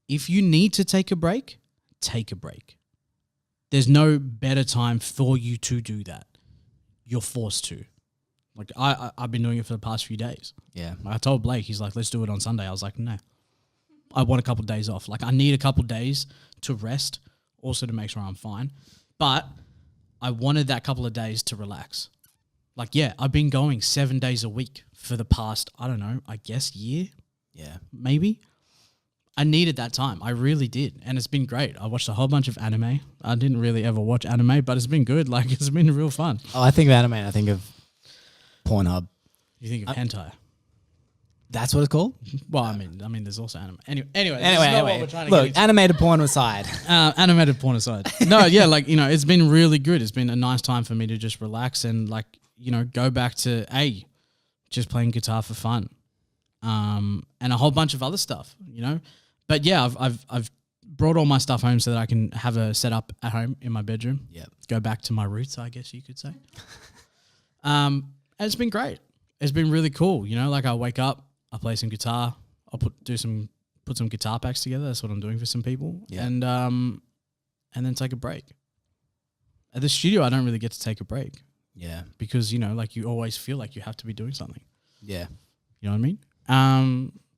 If you need to take a break, take a break. There's no better time for you to do that. You're forced to. Like I've been doing it for the past few days. Yeah. I told Blake, he's like, let's do it on Sunday. I was like, no. I want a couple of days off. Like I need a couple of days to rest, also to make sure I'm fine. But I wanted that couple of days to relax. Like, yeah, I've been going 7 days a week for the past, I don't know, I guess year, Yeah. maybe. I needed that time. I really did. And it's been great. I watched a whole bunch of anime. I didn't really ever watch anime, but it's been good. Like, it's been real fun. Oh, I think of anime. I think of Pornhub. You think of hentai? That's what it's called? Well, I mean, there's also anime. Anyway, this is not Anyway. what we're trying to Look, get into. animated porn aside. Animated porn aside. No, yeah, like, it's been really good. It's been a nice time for me to just relax and, like, go back to, just playing guitar for fun. And a whole bunch of other stuff, But yeah, I've brought all my stuff home so that I can have a setup at home in my bedroom. Yep. Go back to my roots, I guess you could say. And it's been great. It's been really cool. Like I wake up, I play some guitar, I'll put some guitar packs together. That's what I'm doing for some people. Yeah. And then take a break. At the studio, I don't really get to take a break Yeah. because, like you always feel like you have to be doing something. Yeah. You know what I mean?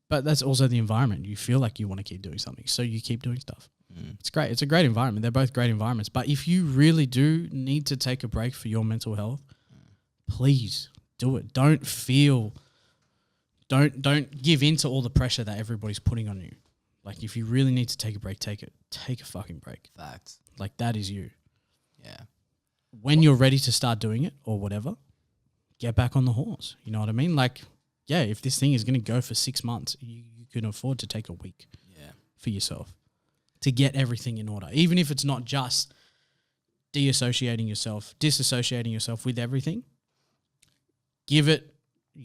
But that's also the environment. You feel like you want to keep doing something, so you keep doing stuff. It's great. It's a great environment. They're both great environments. But if you really do need to take a break for your mental health, please do it. Don't give in to all the pressure that everybody's putting on you. Like, if you really need to take a break, take it. Take a fucking break. Facts. Like, that is you. Yeah. When you're ready to start doing it or whatever, get back on the horse. You know what I mean? Like, yeah, if this thing is going to go for 6 months, you can afford to take a week for yourself to get everything in order. Even if it's not just disassociating yourself with everything, you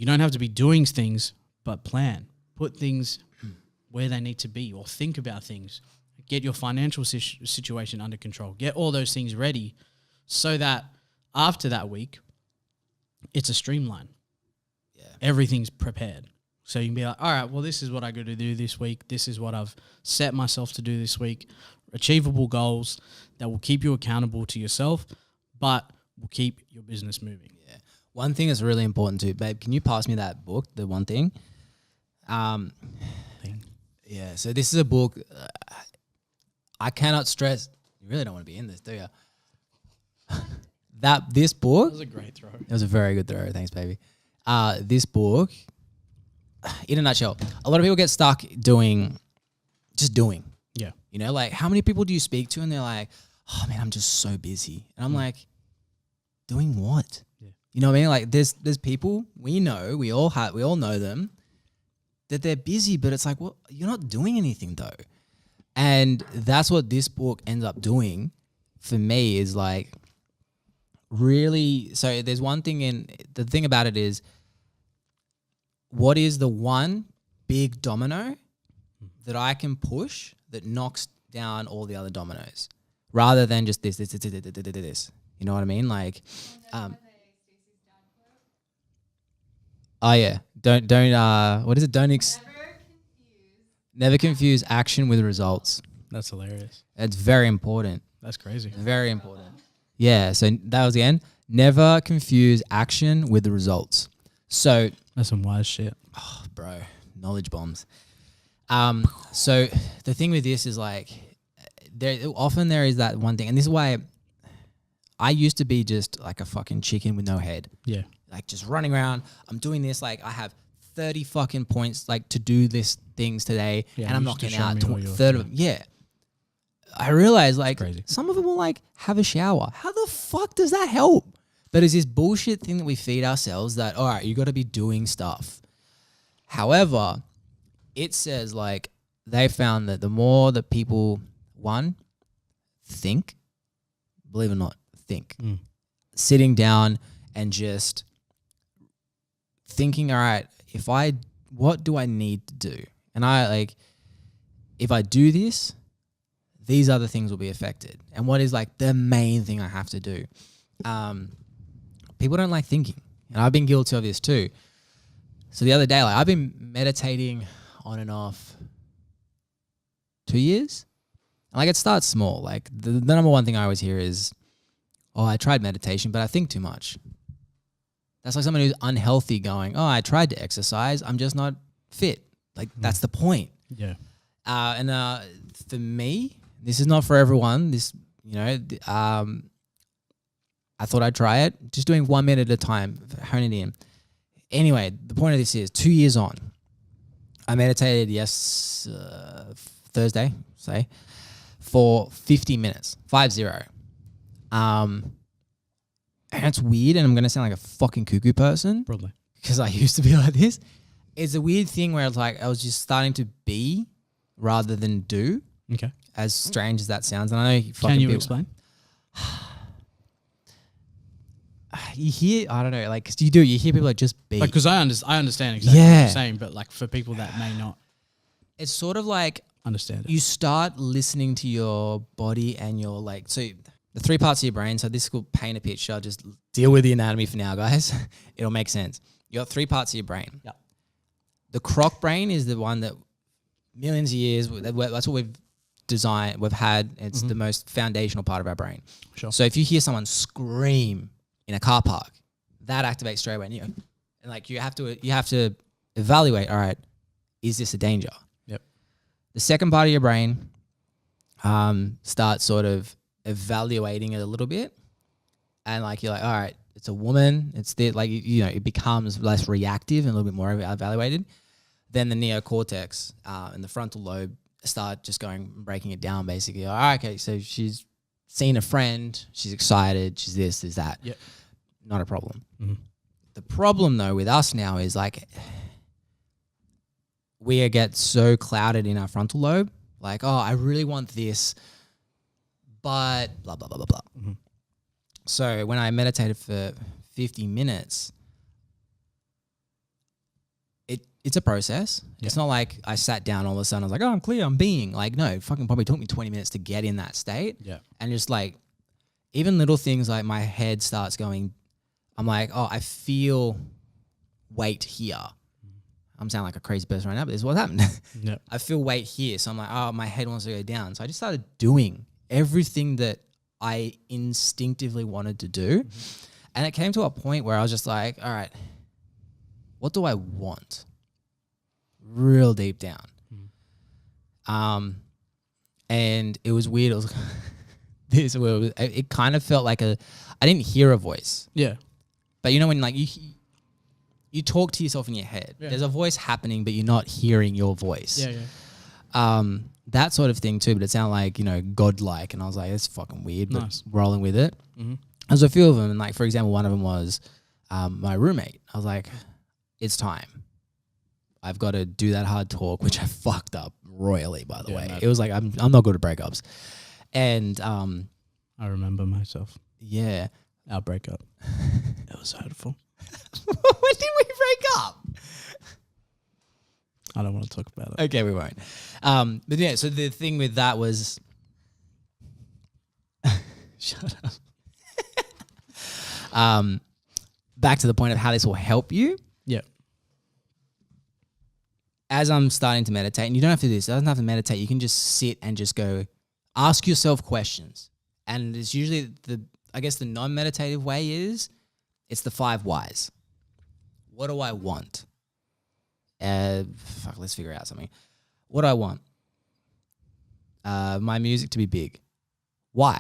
don't have to be doing things, but plan. Put things where they need to be or think about things. Get your financial situation under control. Get all those things ready so that after that week, it's a streamline. Yeah. Everything's prepared. So you can be like, all right, well, this is what I got to do this week. This is what I've set myself to do this week. Achievable goals that will keep you accountable to yourself, but will keep your business moving. Yeah. One thing that's really important too, babe, can you pass me that book, the one thing? Yeah, so this is a book. I cannot stress. You really don't want to be in this, do you? This book. That was a great throw. It was a very good throw. Thanks, baby. This book, in a nutshell, a lot of people get stuck doing. Yeah. Like how many people do you speak to and they're like, oh man, I'm just so busy. And I'm like, doing what? Yeah. You know what I mean? Like there's people we know, we all know them, that they're busy, but it's like, well, you're not doing anything though. And that's what this book ends up doing for me is like really, so there's one thing the thing about it is, what is the one big domino that I can push that knocks down all the other dominoes rather than just this. You know what I mean? Like, oh yeah, don't what is it? Never confuse action with results. That's hilarious. It's very important. That's crazy. Very important. Yeah. So that was the end. Never confuse action with the results. So That's some wise shit. oh, bro, knowledge bombs. So the thing with this is like, there is that one thing, and this is why I used to be just like a fucking chicken with no head. Yeah. Like just running around. I'm doing this. Like I have 30 fucking points like to do this things today, Yeah, and I'm you used to knocking show out me all your 30 of them. Yeah. I realized like crazy. some of them will like have a shower. How the fuck does that help? But it's this bullshit thing that we feed ourselves that, all right, you got to be doing stuff. However, it says like they found that the more that people, one, think, believe it or not, think, sitting down and just thinking, all right, what do I need to do? And I like, if I do this, these other things will be affected. And what is like the main thing I have to do? People don't like thinking. And I've been guilty of this too. So the other day, like I've been meditating on and off 2 years. And like it starts small. Like the number one thing I always hear is, oh, I tried meditation, but I think too much. That's like someone who's unhealthy going, oh, I tried to exercise, I'm just not fit. Like that's the point. Yeah. And for me, this is not for everyone. This, you know, I thought I'd try it. Just doing 1 minute at a time, hone it in. Anyway, the point of this is 2 years on, I meditated Thursday, say, for 50 minutes, 50. And it's weird, and I'm going to sound like a fucking cuckoo person. Probably. Because I used to be like this. It's a weird thing where it's like I was just starting to be rather than do. Okay. As strange as that sounds. And I know Can you explain? You hear, I don't know, like, 'cause you hear people like just be. Because I understand exactly what you're saying, but like for people that may not It's sort of like understand it. you start listening to your body and your like, so the 3 parts of your brain. So this will paint a picture. I'll just deal with the anatomy for now, guys. It'll make sense. You got 3 parts of your brain. Yep. The croc brain is the one that millions of years, that's what we've designed, we've had. It's the most foundational part of our brain. Sure. So if you hear someone scream in a car park, that activates straight away in you. And like you have to evaluate, all right, is this a danger? Yep. The second part of your brain starts sort of evaluating it a little bit. And like you're like, all right, it's a woman, it's the, like, you know, it becomes less reactive and a little bit more evaluated. Then the neocortex and the frontal lobe start just breaking it down basically. All right, okay, so she's seen a friend, she's excited, she's this, she's that. Yep. Not a problem. The problem though with us now is like we get so clouded in our frontal lobe, like, oh, I really want this, but blah, blah, blah, blah, blah. So when I meditated for 50 minutes, it's a process. Yeah. It's not like I sat down all of a sudden, I was like, oh, I'm clear, I'm being. Like, no, it fucking probably took me 20 minutes to get in that state. Yeah. And just like, even little things like my head starts going, I'm like, oh, I feel weight here. I'm sounding like a crazy person right now, but this is what happened. Yep. I feel weight here. So I'm like, oh, my head wants to go down. So I just started doing everything that I instinctively wanted to do. And it came to a point where I was just like, all right, what do I want? Real deep down. And it was weird. It was it kind of felt like I didn't hear a voice. Yeah. But you know when like you talk to yourself in your head. Yeah. There's a voice happening, but you're not hearing your voice. Yeah, yeah. That sort of thing too, but it sounded like, you know, godlike, and I was like, that's fucking weird, but rolling with it. There's a few of them, and like, for example, one of them was, my roommate. I was like, it's time. I've got to do that hard talk, which I fucked up royally, by the way. no. It was like, I'm not good at breakups. And I remember myself. yeah. Our breakup. It was hurtful. When did we break up? I don't want to talk about it. Okay, we won't. But yeah, so the thing with that was... Shut up. Back to the point of how this will help you. Yeah. As I'm starting to meditate, and you don't have to do this, it doesn't have to meditate, you can just sit and just go, ask yourself questions. And it's usually the non-meditative way is, it's the 5 whys. What do I want? Let's figure out something. What do I want? My music to be big. Why?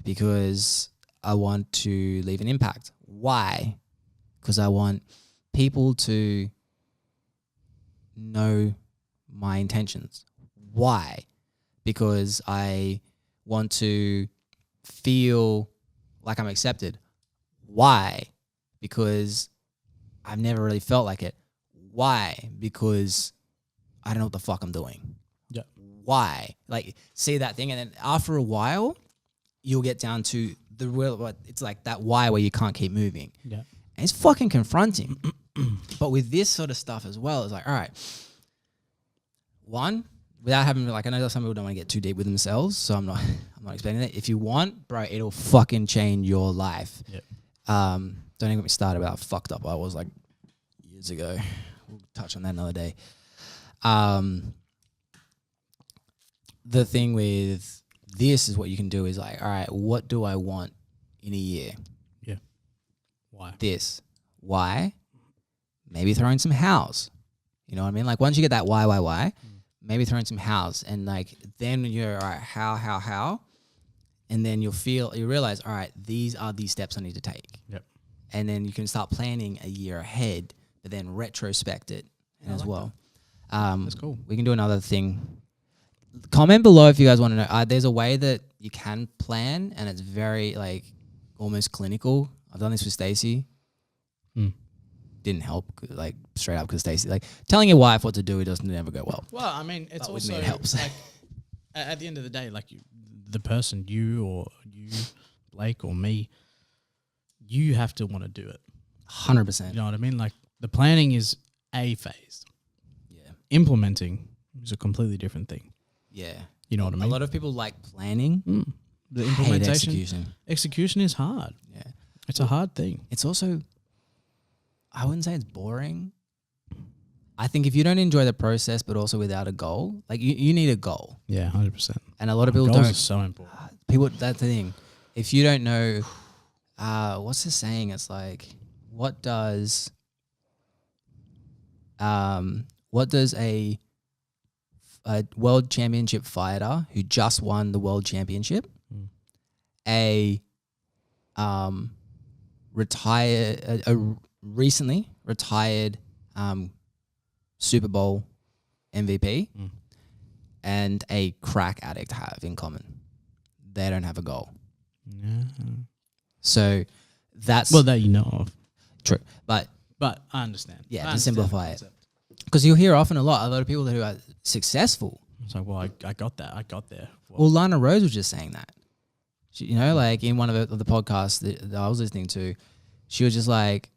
Because I want to leave an impact. Why? Because I want people to know my intentions. Why? Because I want to feel like I'm accepted. Why? Because I've never really felt like it. Why? Because I don't know what the fuck I'm doing. Yeah. Why? Like, see that thing, and then after a while, you'll get down to the real. It's like that why where you can't keep moving. Yeah. And it's fucking confronting. But with this sort of stuff as well, it's like, all right, one, without having like, I know that some people don't want to get too deep with themselves, so I'm not explaining that. If you want, bro, it'll fucking change your life. Yep. Don't even get me started about how fucked up I was like years ago. We'll touch on that another day. The thing with this is what you can do is like, all right, what do I want in a year? Yeah. Why? This. Why? Maybe throw in some house. You know what I mean? Like once you get that why, maybe throw in some house, and like then you're all right, how? And then you realize, all right, these are the steps I need to take. Yep. And then you can start planning a year ahead, but then retrospect it as like well. That's cool. We can do another thing. Comment below if you guys want to know. There's a way that you can plan, and it's very like almost clinical. I've done this with Stacey. Didn't help, like straight up, because Stacey, like telling your wife what to do, it doesn't ever go well. Well, I mean, it's But with also me it helps. like at the end of the day, like the person, you, Blake or me, you have to want to do it. 100%. You know what I mean? Like the planning is a phase. Yeah. Implementing is a completely different thing. Yeah. You know what I mean? A lot of people like planning. The Hate implementation, execution. execution is hard. Yeah. It's a hard thing. It's also, I wouldn't say it's boring. I think if you don't enjoy the process, but also without a goal, like you need a goal. Yeah, 100%. And a lot of people Goals don't. are so important. That's the thing. If you don't know, what's the saying? It's like, what does a world championship fighter who just won the world championship, a recently retired Super Bowl MVP, and a crack addict have in common? They don't have a goal. Yeah. So that's Well, that you know of. true. But But I understand. yeah, I to understand simplify the it. concept. Because you'll hear often a lot of people who are successful. It's like, well, I got that. I got there. Well, Lana Rose was just saying that. She, you know, like in one of the podcasts that I was listening to, she was just like,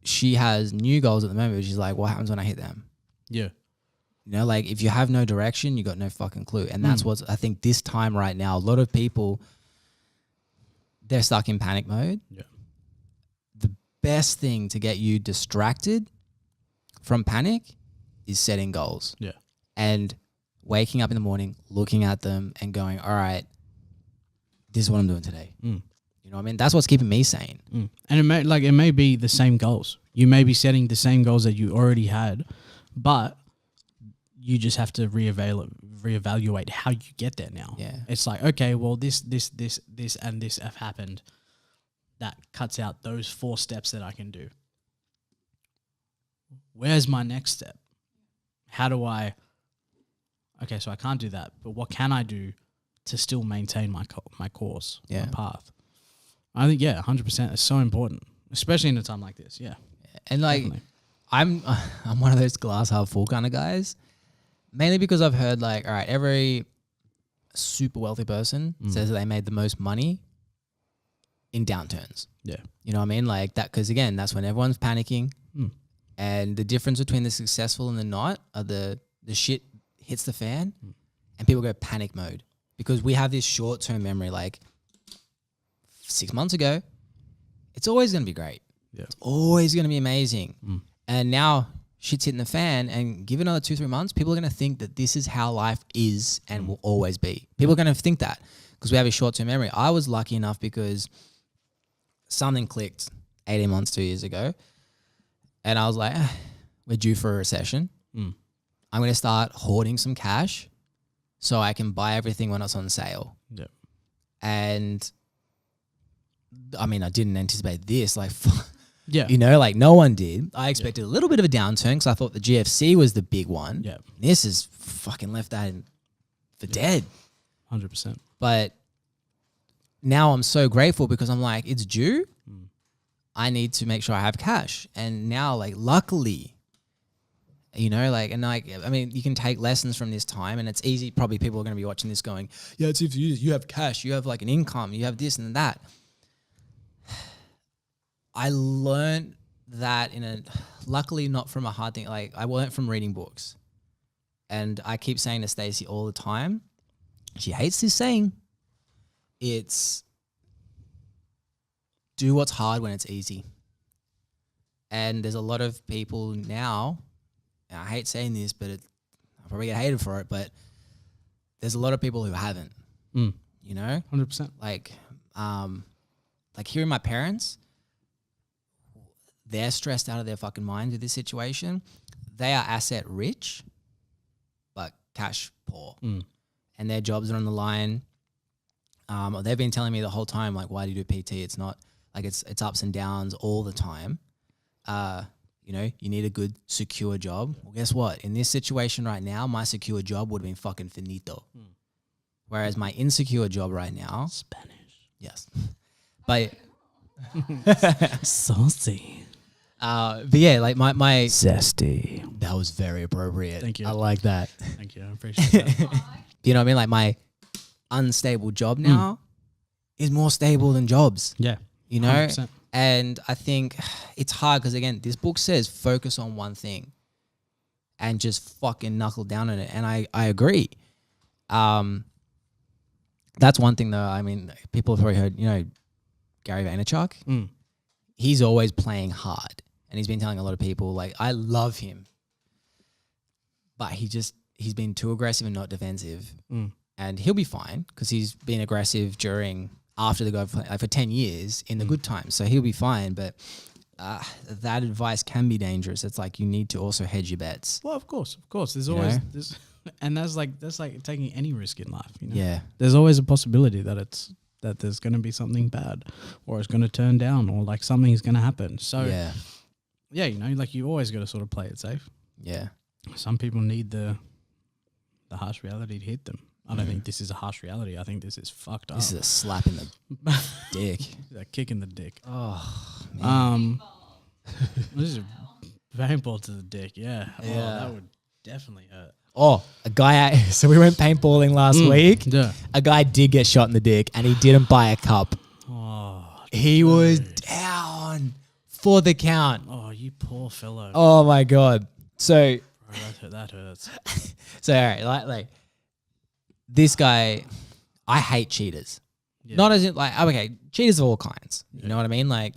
she has new goals at the moment. But she's like, what happens when I hit them? Yeah. You know, like if you have no direction, you got no fucking clue. And that's what's, I think this time right now, a lot of people, they're stuck in panic mode. Yeah. The best thing to get you distracted from panic is setting goals. Yeah. And waking up in the morning, looking at them and going, all right, this is what I'm doing today. You know what I mean? That's what's keeping me sane. And it may be the same goals. You may be setting the same goals that you already had, but you just have to reevaluate how you get there now. Yeah. It's like, okay, well, this, and this have happened. That cuts out those 4 steps that I can do. Where's my next step? How do I... Okay, so I can't do that, but what can I do to still maintain my course, Yeah. my path? I think 100%. It's so important, especially in a time like this. Yeah, And like, definitely. I'm one of those glass half full kind of guys, mainly because I've heard like, all right, every super wealthy person says that they made the most money in downturns. Yeah, You know what I mean? Like that, because again, that's when everyone's panicking. And the difference between the successful and the not are the shit hits the fan and people go panic mode because we have this short-term memory. Like 6 months ago, it's always going to be great. Yeah. It's always going to be amazing. And now shit's hitting the fan, and give it another 2-3 months, people are going to think that this is how life is and will always be. People are going to think that because we have a short-term memory. I was lucky enough because something clicked 18 months, 2 years ago. And I was like, we're due for a recession. I'm going to start hoarding some cash so I can buy everything when it's on sale. yeah, And I mean, I didn't anticipate this. Like, yeah, you know, like no one did. I expected a little bit of a downturn because I thought the GFC was the big one. yeah, This is fucking left that for dead. 100%. But now I'm so grateful because I'm like, it's due. I need to make sure I have cash. And now, like, luckily, you know, like, and like, I mean, you can take lessons from this time, and it's easy. Probably people are going to be watching this going, yeah, it's if you have cash, you have like an income, you have this and that. I learned that luckily not from a hard thing. Like, I learned from reading books. And I keep saying to Stacey all the time, she hates this saying, it's do what's hard when it's easy. And there's a lot of people now, and I hate saying this, but I'll probably get hated for it, but there's a lot of people who haven't, you know? 100%. Like hearing my parents, they're stressed out of their fucking minds with this situation. They are asset rich, but cash poor. And their jobs are on the line. They've been telling me the whole time, like, why do you do PT? It's not like it's ups and downs all the time. You know, you need a good, secure job. Well, guess what? In this situation right now, my secure job would have been fucking finito. Whereas my insecure job right now, Spanish. yes, but Saucy. but yeah, like my Zesty. that was very appropriate. Thank you. I like that. Thank you. I appreciate that. You know what I mean? Like my unstable job now is more stable than jobs. Yeah. You know? 100%. And I think it's hard because, again, this book says focus on one thing and just fucking knuckle down on it. And I agree. That's one thing, though. I mean, people have probably heard, you know, Gary Vaynerchuk. He's always playing hard. And he's been telling a lot of people, like, I love him. But he's been too aggressive and not defensive. And he'll be fine because he's been aggressive after the go for 10 years in the good times. So he'll be fine. But that advice can be dangerous. It's like you need to also hedge your bets. Well, of course. There's always this, and that's like taking any risk in life. You know? Yeah. There's always a possibility that there's going to be something bad, or it's going to turn down, or like something's going to happen. So yeah, you know, like you always got to sort of play it safe. Yeah. Some people need the harsh reality to hit them. I don't think this is a harsh reality. I think this is fucked up. This is a slap in the dick. A kick in the dick. Oh, man. This is a paintball to the dick. Yeah. Oh, Yeah. that would definitely hurt. Oh, a guy. So we went paintballing last week. Yeah. A guy did get shot in the dick, and he didn't buy a cup. Oh. He was down for the count. Oh, you poor fellow. Oh my god. So Bro, that hurts. all right, like this guy, I hate cheaters. Yeah. Not as in like okay, cheaters of all kinds. You know what I mean? Like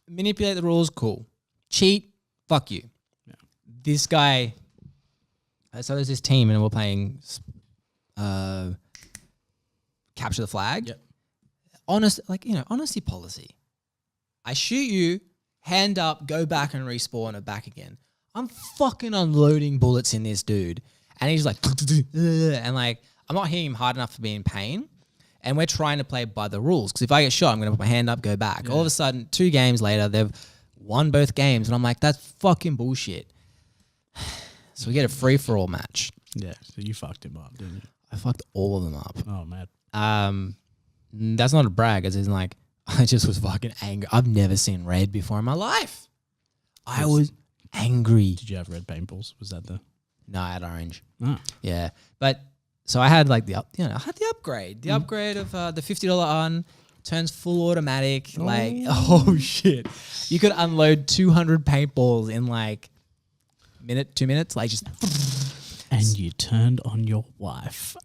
manipulate the rules, cool. Cheat, fuck you. Yeah. This guy. So there's this team, and we're playing capture the flag. Yep. Honesty policy. I shoot you, hand up, go back and respawn it back again. I'm fucking unloading bullets in this dude, and he's like, and like I'm not hitting him hard enough to be in pain. And we're trying to play by the rules because if I get shot, I'm going to put my hand up, go back. Yeah. All of a sudden, 2 games later, they've won both games, and I'm like, that's fucking bullshit. So we get a free-for-all match. Yeah, so you fucked him up, didn't you? I fucked all of them up. Oh, man. That's not a brag. It's like I just was fucking angry. I've never seen red before in my life. I was angry. Did you have red paintballs? Was that the? No, I had orange. Oh. Yeah, but so I had like I had the upgrade. The upgrade of the $50 on turns full automatic. Like, oh shit, you could unload 200 paintballs in like 2 minutes. Like just. And you turned on your wife.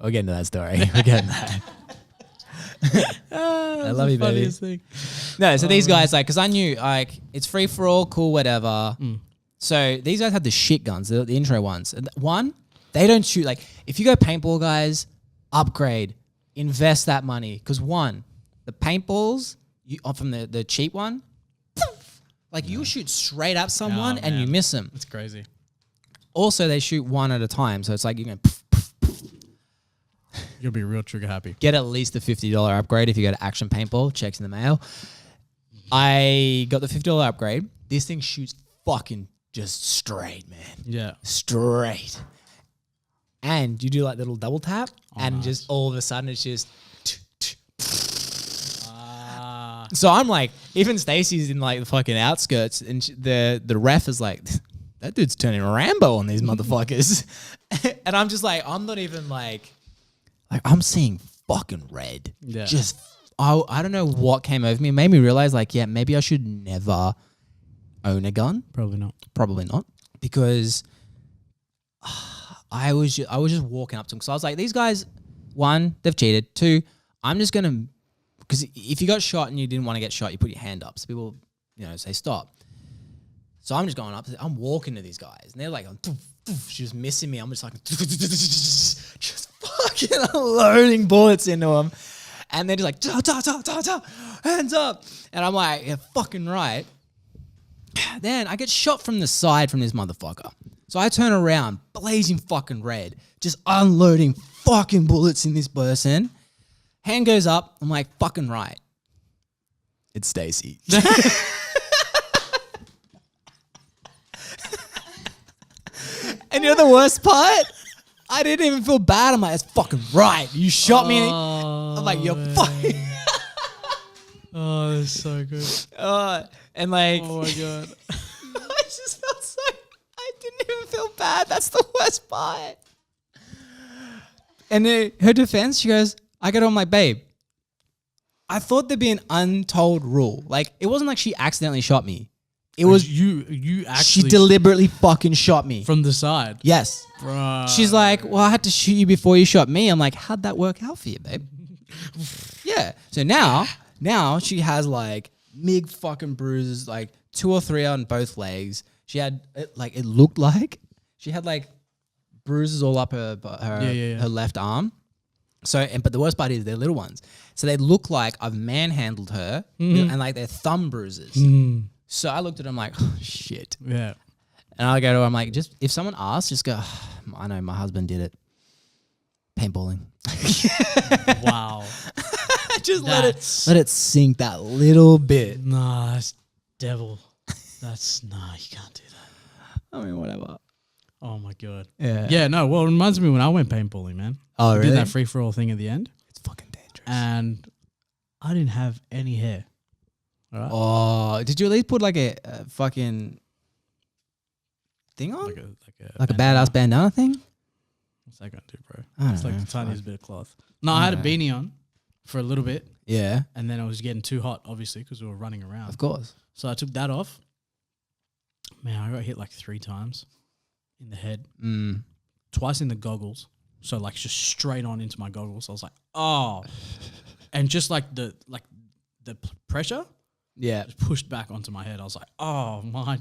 We'll get into that story. We'll get into that. I love you, baby. Thing. No, so these guys, like, because I knew, like, it's free for all, cool, whatever. So these guys had the shit guns, the intro ones. And one, they don't shoot. Like, if you go paintball, guys, upgrade, invest that money. Because one, the paintballs from the cheap one, like, you shoot straight at someone and you miss them. That's crazy. Also, they shoot one at a time. So it's like, you're going You'll be real trigger happy. get at least the $50 upgrade if you go to Action Paintball. Checks in the mail. I got the $50 upgrade. This thing shoots fucking just straight, man. Yeah. Straight. And you do like little double tap and just all of a sudden it's just... So I'm like, even Stacey's in like the fucking outskirts and the ref is like, that dude's turning Rambo on these motherfuckers. And I'm just like, I'm not even like I'm seeing fucking red. Yeah. Just, I don't know what came over me. It made me realize like, yeah, maybe I should never own a gun. Probably not. Probably not. Because I was just walking up to them. Because I was like, these guys, one, they've cheated. Two, I'm just going to, because if you got shot and you didn't want to get shot, you put your hand up. So people, say stop. So I'm just going up. I'm walking to these guys. And they're like, she's missing me. I'm just like, just fucking unloading bullets into them. And they're just like, hands up. And I'm like, yeah, fucking right. Then I get shot from the side from this motherfucker. So I turn around, blazing fucking red, just unloading fucking bullets in this person. Hand goes up. I'm like, fucking right. It's Stacey. And you know the worst part? I didn't even feel bad. I'm like, that's fucking right. You shot me. I'm like, you're fucking... Oh, that's so good. And like... Oh, my God. I just felt so... I didn't even feel bad. That's the worst part. And her defense, she goes, I got on my babe. I thought there'd be an untold rule. Like, it wasn't like she accidentally shot me. It was... You actually... She deliberately fucking shot me. From the side? Yes. Bruh. She's like, well, I had to shoot you before you shot me. I'm like, how'd that work out for you, babe? Yeah. So now she has like big fucking bruises, like 2 or 3 on both legs. She had it looked like she had like bruises all up her left arm. So, but the worst part is they're little ones. So they look like I've manhandled her and like they're thumb bruises. So I looked at them like, oh, shit. Yeah. And I go to her, I'm like, just if someone asks, just go, I know my husband did it. Paintballing. Wow. Just let it sink that little bit. Nah, that's devil. Nah, you can't do that. I mean, whatever. Oh my God. Yeah. Yeah, no, well, it reminds me when I went paintballing, man. Oh, really? Did that free-for-all thing at the end. It's fucking dangerous. And I didn't have any hair. All right? Oh, did you at least put like a fucking thing on? Like a badass bandana thing? What's that going to do, bro? I don't It's like know. the tiniest bit of cloth. No, I had a beanie on for a little bit. Yeah. And then it was getting too hot, obviously, because we were running around. Of course. So I took that off. Man, I got hit like 3 times in the head. Twice in the goggles. So like just straight on into my goggles. I was like, oh. And just like the pressure just pushed back onto my head. I was like, oh my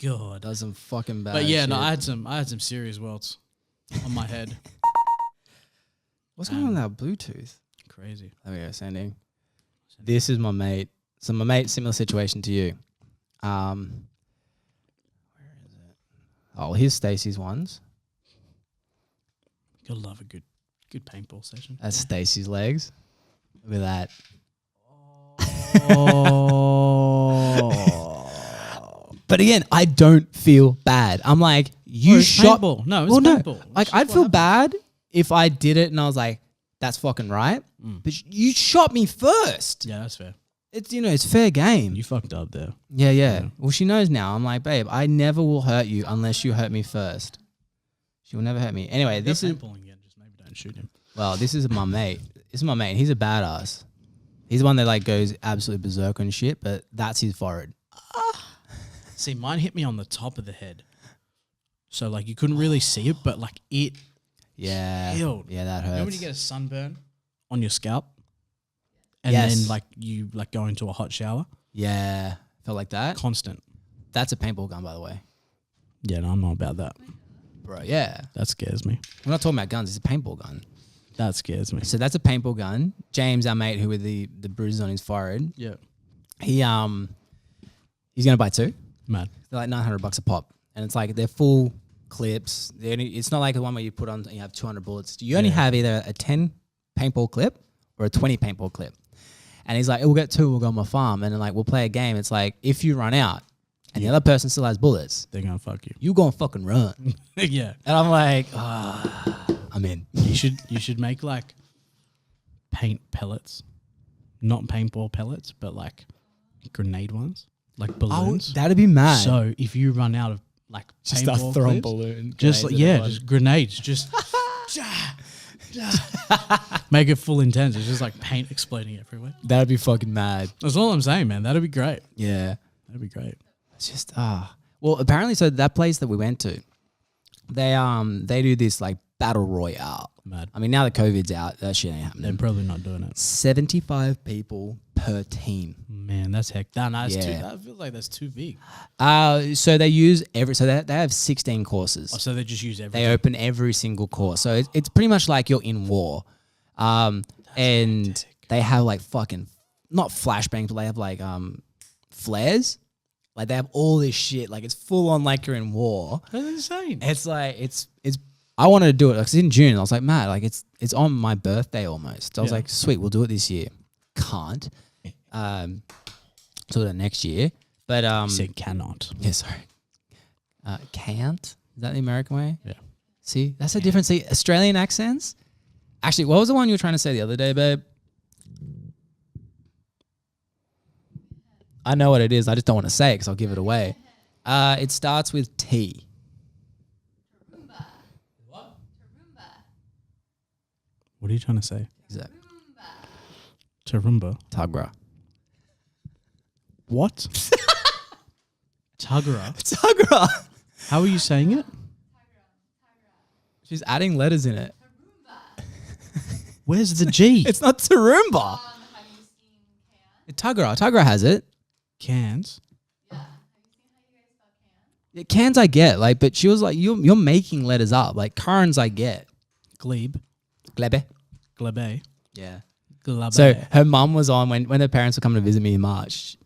God. Does some fucking bad But yeah, shit. no, I had some serious welts on my head. What's going on with our Bluetooth? Crazy. There we go, sending. This is my mate. So my mate, similar situation to you. Where is it? Oh, here's Stacey's ones. You'll love a good paintball session. That's Stacey's legs. Look at that. Oh. But again, I don't feel bad. I'm like, you it's shot. paintball. No, it's well, paintball. Like, I'd feel bad if I did it and I was like, That's fucking right. But you shot me first. Yeah, that's fair. It's, you know, it's fair game. You fucked up there. Yeah. Well, she knows now. I'm like, babe, I never will hurt you unless you hurt me first. She will never hurt me. Anyway, this is... paintballing again. Just maybe don't shoot him. Well, this is my mate. This is my mate. He's a badass. He's the one that like goes absolutely berserk and shit, but that's his forehead. See, mine hit me on the top of the head. So, like, you couldn't really see it, but, like, it Yeah. killed. Yeah, that hurts. You know when you get a sunburn on your scalp? And Yes. then, like, you, like, go into a hot shower? Yeah. Felt like that? Constant. That's a paintball gun, by the way. Yeah, no, I'm not about that. Bro, yeah. That scares me. We're not talking about guns. It's a paintball gun. That scares me. So that's a paintball gun. James, our mate, who with the bruises on his forehead, Yeah. he's going to buy two. Mad. They're like $900 a pop. And it's like they're full clips. It's not like the one where you put on and you have 200 bullets. You only have either a 10 paintball clip or a 20 paintball clip. And he's like, we'll get two, we'll go on my farm. And then like, we'll play a game. It's like, if you run out and the other person still has bullets, They're going to fuck you. you gonna fucking run. Yeah. And I'm like, I'm in. You should make, like, paint pellets. Not paintball pellets, but, like, grenade ones. Like balloons. That'd be mad. So if you run out of, like, just paintball start throwing clips, balloons. just like, just grenades, just make it full intense. It's just like paint exploding everywhere. That'd be fucking mad. That's all I'm saying, man. That'd be great. Yeah. That'd be great. It's just well, apparently, so that place that we went to, they do this like battle royale. Mad. I mean, now that COVID's out, that shit ain't happening. They're probably not doing it. 75 people per team. Man, that's heck. That's too. Yeah. That feels like that's too big. So they use they have 16 courses. Oh, so they just use everything. They open every single course. So it's pretty much like you're in war. And hectic. they have like fucking, not flashbangs, but they have like flares. Like they have all this shit. Like it's full on like you're in war. That's insane. It's like, it's I wanted to do it. Like, it's in June. I was like, Matt, like it's on my birthday almost. I was like, sweet, we'll do it this year. Can't. So the next year. But Said cannot. yeah, sorry. Can't? Is that the American way? Yeah. See, that's the difference. See, Australian accents. Actually, what was the one you were trying to say the other day, babe? I know what it is. I just don't want to say it because I'll give it away. It starts with T. Tarumba. What? Tarumba. What are you trying to say? Exactly. Tarumba. Tugra. What? Tugra. Tugra. How are you saying it? She's adding letters in it. Where's the G? It's not Tarumba. Have you seen Can? Tugra. Tugra has it. Cans. Yeah. Have you seen how you guys spell Can? Yeah, cans I get, like, but she was like, you're making letters up. Like, Karens I get. Glebe. Glebe. Glebe. Yeah. Glebe. So her mum was on when her parents were coming to visit me in March.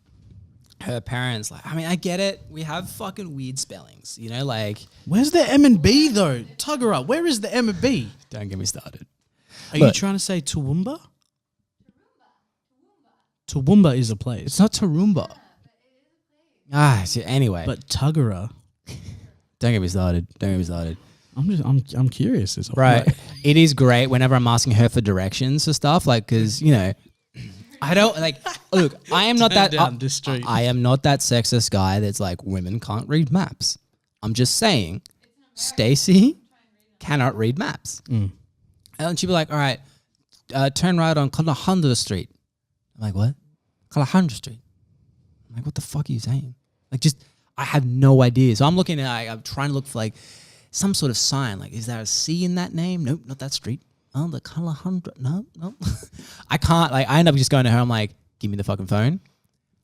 Her parents, like, I mean, I get it. We have fucking weird spellings, you know, like. Where's the M and B though? Tuggera. Where is the M and B? Don't get me started. Are you Look. trying to say Toowoomba? Toowoomba is a place. It's not Tarumba. Anyway. But Tuggera. Don't get me started. Don't get me started. I'm curious. Is Right. It is great whenever I'm asking her for directions or stuff, like, because, you know, I don't, like, look, I am not Turn that, down this street. I am not that sexist guy that's like, women can't read maps. I'm just saying, Stacey cannot read maps. And then she'd be like, all right, turn right on Kalahundra Street. I'm like, what? Kalahundra Street. I'm like, what the fuck are you saying? Like, just, I have no idea. So I'm looking at, I'm trying to look for like some sort of sign. Like, is there a C in that name? Nope, not that street. Oh, the Kalahundra. No. I can't, like, I end up just going to her. I'm like, give me the fucking phone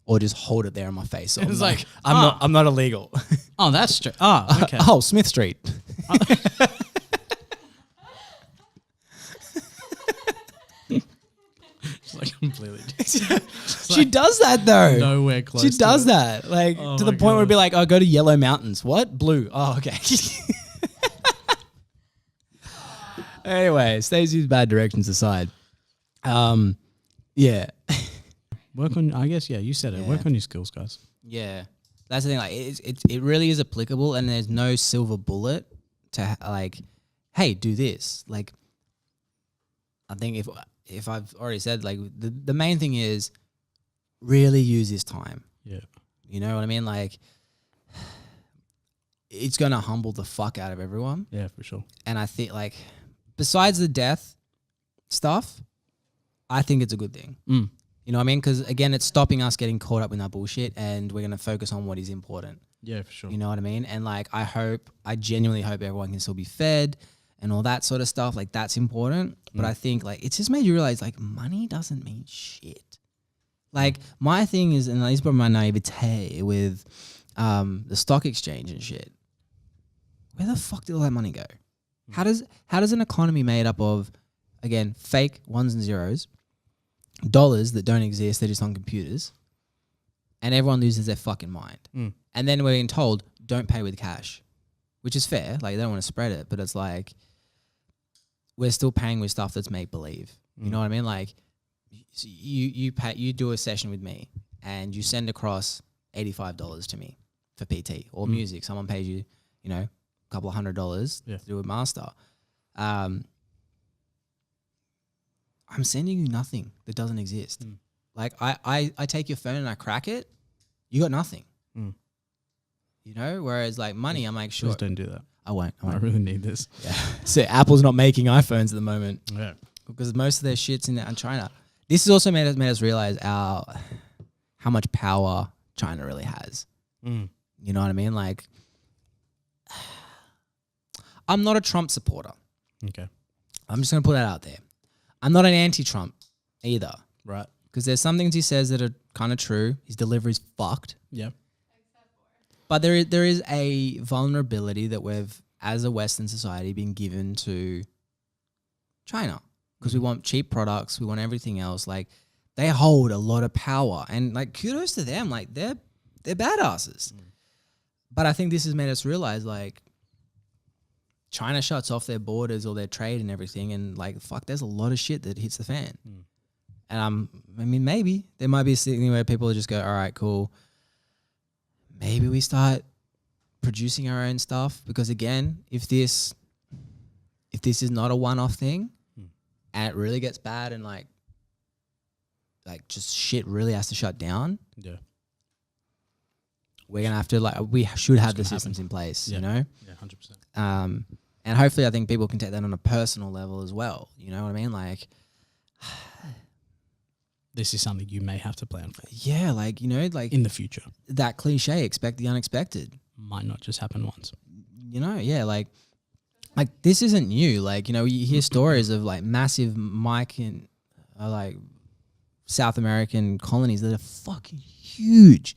or just hold it there in my face. So It's like, I'm not illegal. Oh, that's straight. Oh, okay. Oh, Smith Street. It's like completely. She does that though. Nowhere close. She to does it. that, like, Oh to the my point where it'd be God. like, "Oh, go to Yellow Mountains." What? Blue. Oh, okay. Anyway, Stacey's bad directions aside, yeah, Work on. I guess. Yeah, you said it. Yeah. Work on your skills, guys. yeah. That's the thing. Like, it really is applicable, and there's no silver bullet to like, hey, do this. Like, I think if I've already said, like, the main thing is really use this time. Yeah. You know what I mean? Like, it's going to humble the fuck out of everyone. Yeah, for sure. And I think, like, besides the death stuff, I think it's a good thing. Mm. You know what I mean? Because, again, it's stopping us getting caught up in that bullshit, and we're going to focus on what is important. Yeah, for sure. You know what I mean? And, like, I genuinely hope everyone can still be fed and all that sort of stuff. Like, that's important. But I think, like, it's just made you realize, like, money doesn't mean shit. Like, my thing is, and this is probably my naivete with the stock exchange and shit. Where the fuck did all that money go? How does an economy made up of, again, fake ones and zeros, dollars that don't exist, they're just on computers, and everyone loses their fucking mind. And then we're being told, don't pay with cash, which is fair. Like, they don't want to spread it, but it's like, we're still paying with stuff that's make-believe. You know what I mean? Like, you do a session with me, and you send across $85 to me for PT or music. Someone pays you, you know, a couple of $100 to do a master. I'm sending you nothing that doesn't exist. Like, I take your phone and I crack it, you got nothing. You know, whereas like money, I'm like, sure. Please don't do that. I won't. I really need this. Yeah. So Apple's not making iPhones at the moment. Yeah. Because most of their shit's in China. This has also made us realize how much power China really has. You know what I mean? Like, I'm not a Trump supporter. Okay. I'm just going to put that out there. I'm not an anti-Trump either. Right. Because there's some things he says that are kind of true. His delivery's fucked. Yeah. But there is a vulnerability that we've, as a Western society, been given to China. Because we want cheap products. We want everything else. Like, they hold a lot of power. And, like, kudos to them. Like, they're badasses. But I think this has made us realize, like, China shuts off their borders or their trade and everything. And, like, fuck, there's a lot of shit that hits the fan. And I mean, maybe there might be a thing where people just go, all right, cool. Maybe we start producing our own stuff. Because, again, if this is not a one-off thing, and it really gets bad and like just shit really has to shut down. Yeah. We're gonna have to we should have the systems in place, you know? Yeah, 100%. And hopefully I think people can take that on a personal level as well. You know what I mean? Like, this is something you may have to plan for. Yeah, like, you know, like in the future. That cliche, expect the unexpected. Might not just happen once. You know, yeah, like this isn't new. Like, you know, you hear stories of like massive like South American colonies that are fucking huge.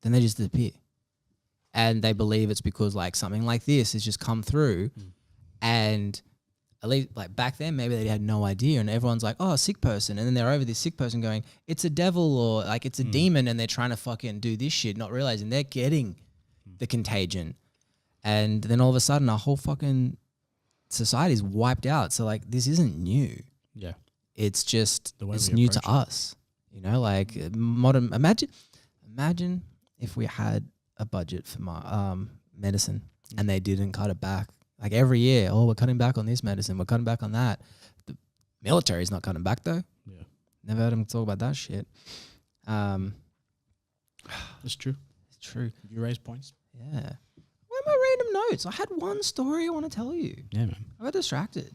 Then they just disappear. And they believe it's because like something like this has just come through. And at least like back then, maybe they had no idea. And everyone's like, oh, a sick person. And then they're over this sick person going, it's a devil or like it's a demon. And they're trying to fucking do this shit, not realizing they're getting the contagion. And then all of a sudden, our whole fucking society is wiped out. So, like, this isn't new. Yeah. It's just, the way it's new to us. You know, like, modern, imagine if we had a budget for my medicine and they didn't cut it back. Like, every year, oh, we're cutting back on this medicine, we're cutting back on that. The military's not cutting back, though. Yeah. Never heard them talk about that shit. It's true. It's true. You raise points. Yeah. Why am I random notes? I had one story I want to tell you. Yeah, man. I got distracted.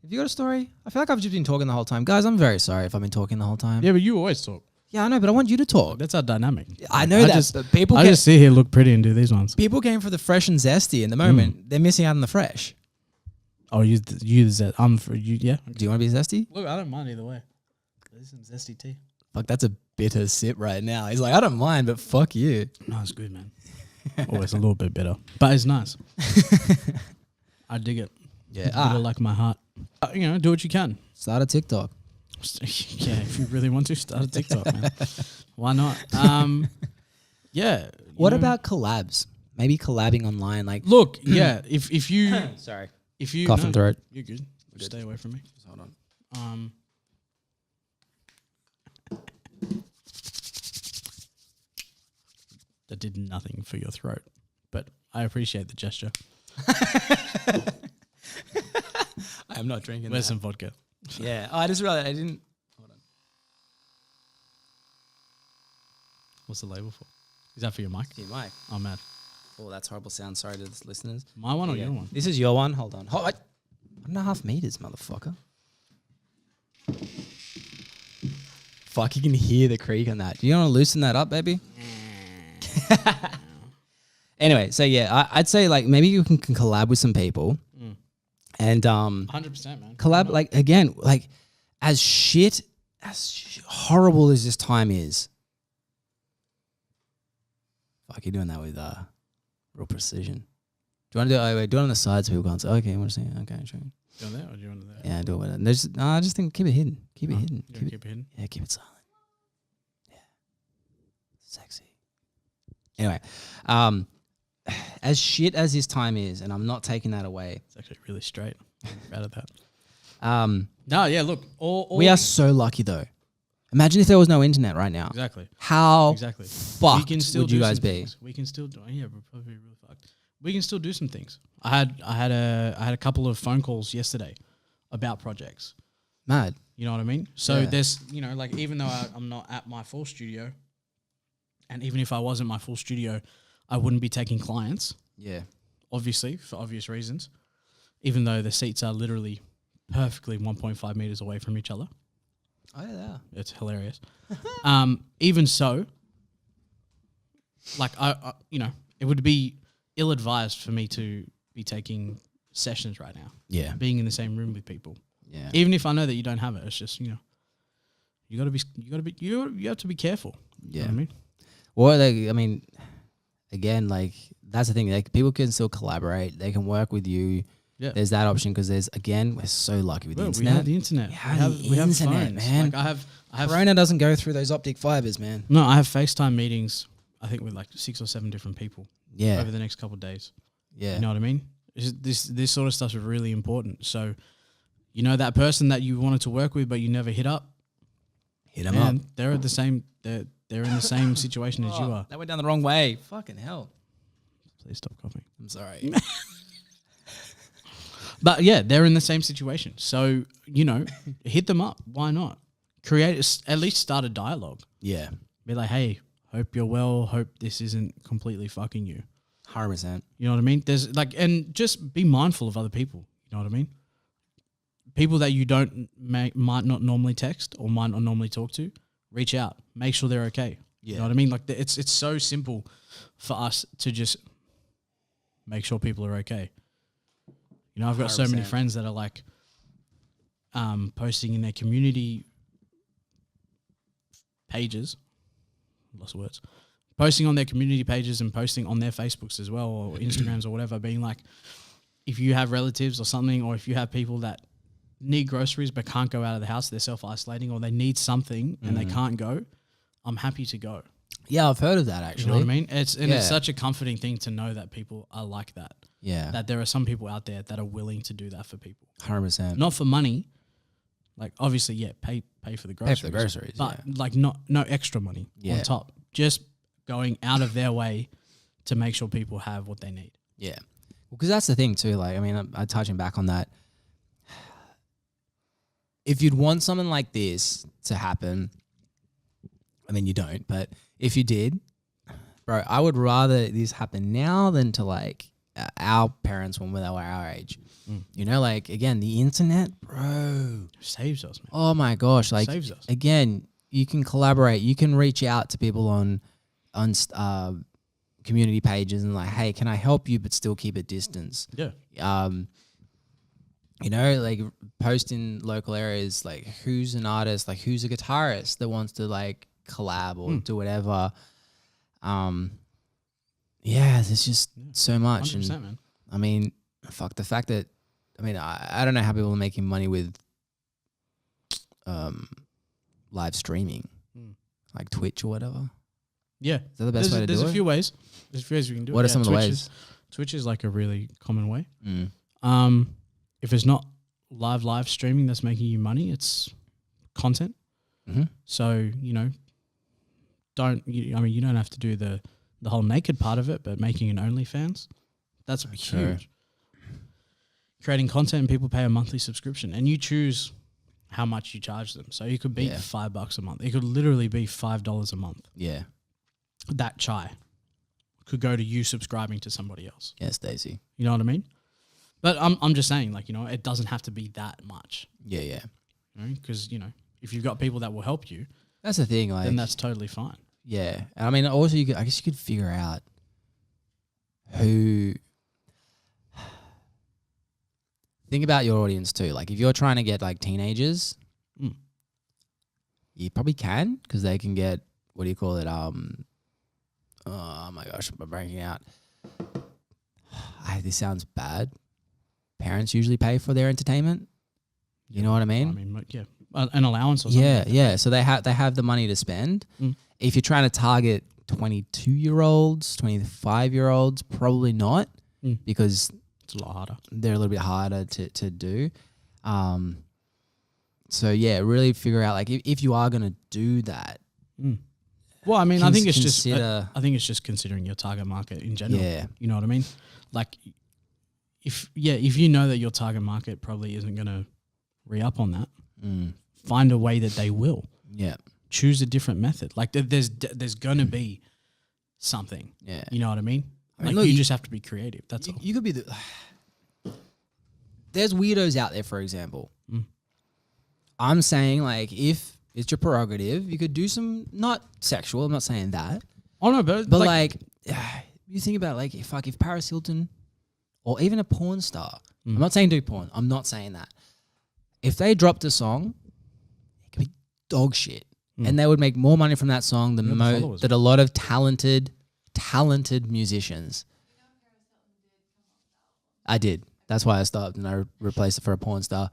Have you got a story? I feel like I've just been talking the whole time. Guys, I'm very sorry if I've been talking the whole time. Yeah, but you always talk. Yeah, I know, but I want you to talk. That's our dynamic. I know that, but people I just sit here, look pretty, and do these ones. People came for the fresh and zesty. In the moment, they're missing out on the fresh. Oh, you zest. I'm for you. Yeah. Do you want to be zesty? Look, I don't mind either way. There's some zesty tea. Fuck, that's a bitter sip right now. He's like, I don't mind, but fuck you. No, it's good, man. Always a little bit bitter, but it's nice. I dig it. Yeah, bitter like my heart. You know, do what you can. Start a TikTok. Yeah, if you really want to, start a TikTok, man. Why not? Yeah. What about collabs? Maybe collabing online, like look, yeah. If you sorry, if you cough and throat, you're good. Stay away from me. Just hold on. That did nothing for your throat, but I appreciate the gesture. I am not drinking. Where's some vodka? Yeah. Oh, I just realized I didn't. Hold on. What's the label for? Is that for your mic? Your mic. Oh, mad. Oh, that's horrible sound. Sorry to the listeners. My one or Yeah. your one? This is your one. Hold on. 1.5 meters, motherfucker. Fuck, you can hear the creak on that. Do you want to loosen that up, baby? Anyway, so yeah, I'd say like maybe you can collab with some people and 100%, man. collab like again like as horrible as this time is. Fuck, you're doing that with real precision. Do you want to do it? Do it on the side so people can't say, okay, I want to see it. Okay, sure. Do you want that or do you want that? Yeah, do it with it. I just think keep it hidden. Keep it hidden. Keep it hidden. Yeah, keep it silent. Yeah. Sexy. Anyway, as shit as this time is, and I'm not taking that away. It's actually really straight. I'm proud of that. No, yeah, look. we are so lucky though. Imagine if there was no internet right now. Exactly. How Exactly. fucked would you guys be? Things. We can still do. Yeah, we're probably really fucked. We can still do some things. I had a couple of phone calls yesterday about projects. Mad. You know what I mean? So Yeah. there's, like even though I'm not at my full studio, and even if I was in my full studio, I wouldn't be taking clients, Yeah. obviously, for obvious reasons, even though the seats are literally perfectly 1.5 meters away from each other. Oh yeah. It's hilarious. Even so, like I it would be ill-advised for me to be taking sessions right now, Yeah. being in the same room with people. Yeah. Even if I know that you don't have it, it's just you have to be careful. You know what I mean? Or I mean, again, like that's the thing. Like people can still collaborate. They can work with you. Yeah. There's that option because we're so lucky with the Well, internet. we have the internet. We have the internet, phones. man. Like I have Corona doesn't go through those optic fibers, man. no, I have FaceTime meetings. I think with like 6 or 7 different people Yeah. over the next couple of days. Yeah. You know what I mean? This sort of stuff's really important. So, that person that you wanted to work with, but you never hit up. Hit them up. They're at the same. They're in the same situation as you are. That went down the wrong way. Fucking hell. Please stop coughing. I'm sorry. But yeah, they're in the same situation. So hit them up. Why not? At least start a dialogue. Yeah. Be like, hey, hope you're well. Hope this isn't completely fucking you. 100%. You know what I mean? There's and just be mindful of other people. You know what I mean? People that you might not normally text or might not normally talk to, reach out. Make sure they're okay. Yeah. You know what I mean? Like it's so simple for us to just make sure people are okay. I've got so many 100%. friends that are like posting in their community pages. Lost words. Posting on their community pages and posting on their Facebooks as well or Instagrams or whatever, being like, if you have relatives or something, or if you have people that need groceries but can't go out of the house, they're self-isolating, or they need something and they can't go, I'm happy to go. Yeah, I've heard of that actually. You know what I mean? It's Yeah. such a comforting thing to know that people are like that. Yeah. That there are some people out there that are willing to do that for people. 100%. Not for money. Like obviously, yeah, pay for the groceries. Pay for the groceries, But like no extra money Yeah. on top. Just going out of their way to make sure people have what they need. Yeah. Because that's the thing too. Like, I mean, I'm touching back on that. If you'd want something like this to happen, I mean, you don't, but if you did, bro, I would rather this happen now than to like our parents when they were our age. Like again, the internet, bro, Saves us, man. oh my gosh, like Saves us. again, you can collaborate, you can reach out to people on community pages and like, hey, can I help you but still keep a distance? Yeah. Like post in local areas, like who's an artist, like who's a guitarist that wants to like collab or do whatever. There's just so much. 100%, And man. I mean, fuck the fact that, I don't know how people are making money with live streaming, like Twitch or whatever. Yeah. Is that the best way to do it? There's a few ways. There's a few ways we can do it. What are some of the Twitch ways? Twitch is like a really common way. Mm. If it's not live streaming that's making you money, it's content. Mm-hmm. So, you don't have to do the whole naked part of it, but making an OnlyFans, that's Sure. huge. Creating content and people pay a monthly subscription and you choose how much you charge them. So it could be Yeah. $5 a month. It could literally be $5 a month. Yeah. That chai could go to you subscribing to somebody else. Yeah, Stacey. You know what I mean? But I'm just saying, like, you know, it doesn't have to be that much. Yeah, yeah. Because, you know, if you've got people that will help you, That's the thing. Like, then that's totally fine. yeah. And I mean, also, I guess you could figure out who. Think about your audience too. Like, if you're trying to get like teenagers, you probably can because they can get, what do you call it? Oh my gosh, I'm breaking out. This sounds bad. Parents usually pay for their entertainment. You know what I mean? I mean, yeah, an allowance or something. Yeah, yeah. So they have the money to spend. If you're trying to target 22-year-olds, 25-year-olds, probably not because it's a lot harder. They're a little bit harder to do. So yeah, really figure out like if you are gonna do that. Well, I mean, I think it's consider- just considering your target market in general. Yeah. You know what I mean? Like, if you know that your target market probably isn't going to re-up on that, find a way that they will. Yeah. Choose a different method. Like, there's going to be something. Yeah. You know what I mean? Like, look, you just have to be creative. That's all. You could be there's weirdos out there, for example. I'm saying like if it's your prerogative, you could do some, not sexual, I'm not saying that. Oh no, but like you think about like if Paris Hilton or even a porn star, I'm not saying do porn, I'm not saying that. If they dropped a song, it could be dog shit. And they would make more money from that song than a lot of talented musicians. I did. That's why I stopped and I replaced it for a porn star.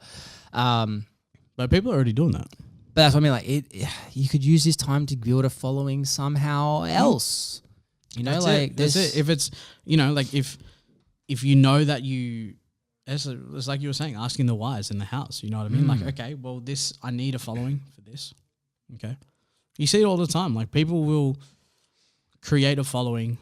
But people are already doing that. But that's what I mean. Like, you could use this time to build a following somehow else. You know, That's it. If it's, you know, like if you know that it's like you were saying, asking the wise in the house. You know what I mean? Like, okay, well, I need a following for this. Okay, you see it all the time. Like, people will create a following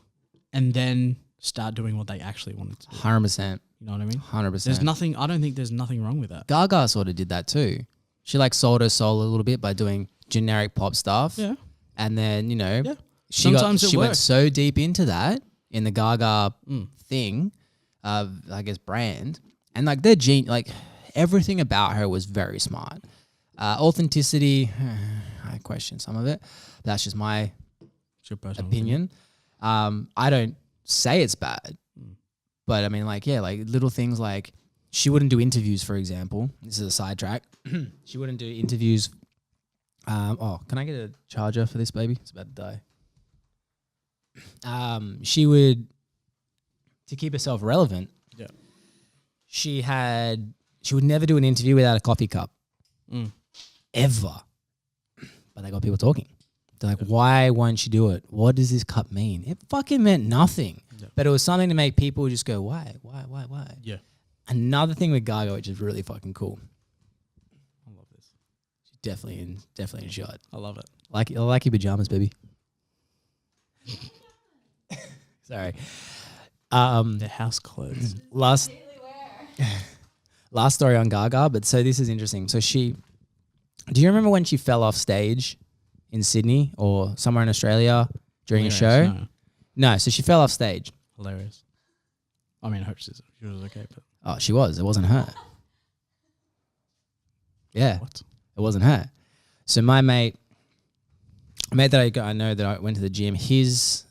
and then start doing what they actually wanted to do. 100%. You know what I mean? 100%. I don't think there's nothing wrong with that. Gaga sort of did that too. She like sold her soul a little bit by doing generic pop stuff. Yeah. And then, you know, she Sometimes went so deep into that in the Gaga thing, I guess brand. And like like everything about her was very smart. Authenticity, I question some of it. That's just my opinion. I don't say it's bad. But I mean, like, yeah, like little things like she wouldn't do interviews, for example. This is a sidetrack. She wouldn't do interviews. Can I get a charger for this baby? It's about to die. She would, to keep herself relevant, she would never do an interview without a coffee cup. Ever. But they got people talking. They're like, why won't she do it? What does this cup mean? It fucking meant nothing. Yeah. But it was something to make people just go, why? Yeah. Another thing with Gaga, which is really fucking cool. I love this. She's definitely in shot. I love it. I like your pajamas, baby. Sorry. The house clothes. Last story on Gaga, but so this is interesting. So do you remember when she fell off stage in Sydney or somewhere in Australia during a show? No, so she fell off stage. Hilarious. I mean, I hope she was okay, but... Oh, she was. It wasn't her. Yeah. What? It wasn't her. So my mate that I know that I went to the gym, his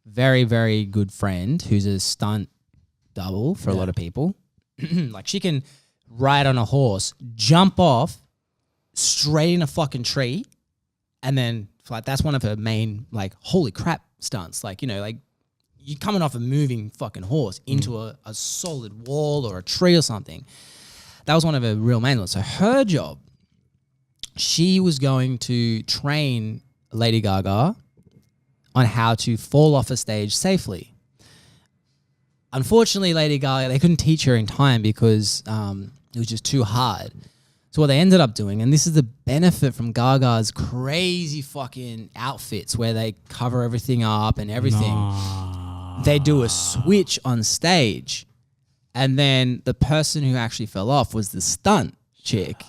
very, very good friend who's a stunt double for a lot of people. Like, she can ride on a horse, jump off straight in a fucking tree, and then like that's one of her main like holy crap stunts. Like, you know, like you're coming off a moving fucking horse into a solid wall or a tree or something. That was one of her real main ones. So her job, she was going to train Lady Gaga on how to fall off a stage safely. Unfortunately, Lady Gaga, they couldn't teach her in time because it was just too hard. So what they ended up doing, and this is the benefit from Gaga's crazy fucking outfits where they cover everything up and everything. They do a switch on stage. And then the person who actually fell off was the stunt chick.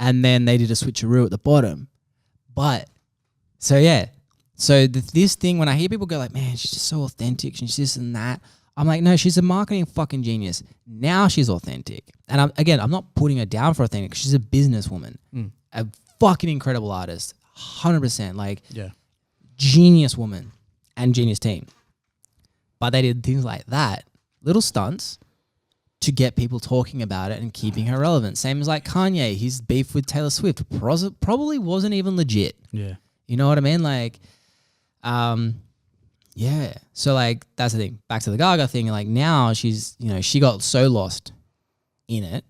and then they did a switcheroo at the bottom. But so yeah, so this thing when I hear people go like, man, she's just so authentic, she's this and that. I'm like, no, she's a marketing fucking genius. Now she's authentic, and I'm not putting her down for authentic. She's a businesswoman, a fucking incredible artist, 100%, like genius woman and genius team. But they did things like that, little stunts, to get people talking about it and keeping her relevant. Same as like Kanye, his beef with Taylor Swift probably wasn't even legit. Yeah. You know what I mean? Like, yeah. So like that's the thing. Back to the Gaga thing. Like now she's, she got so lost in it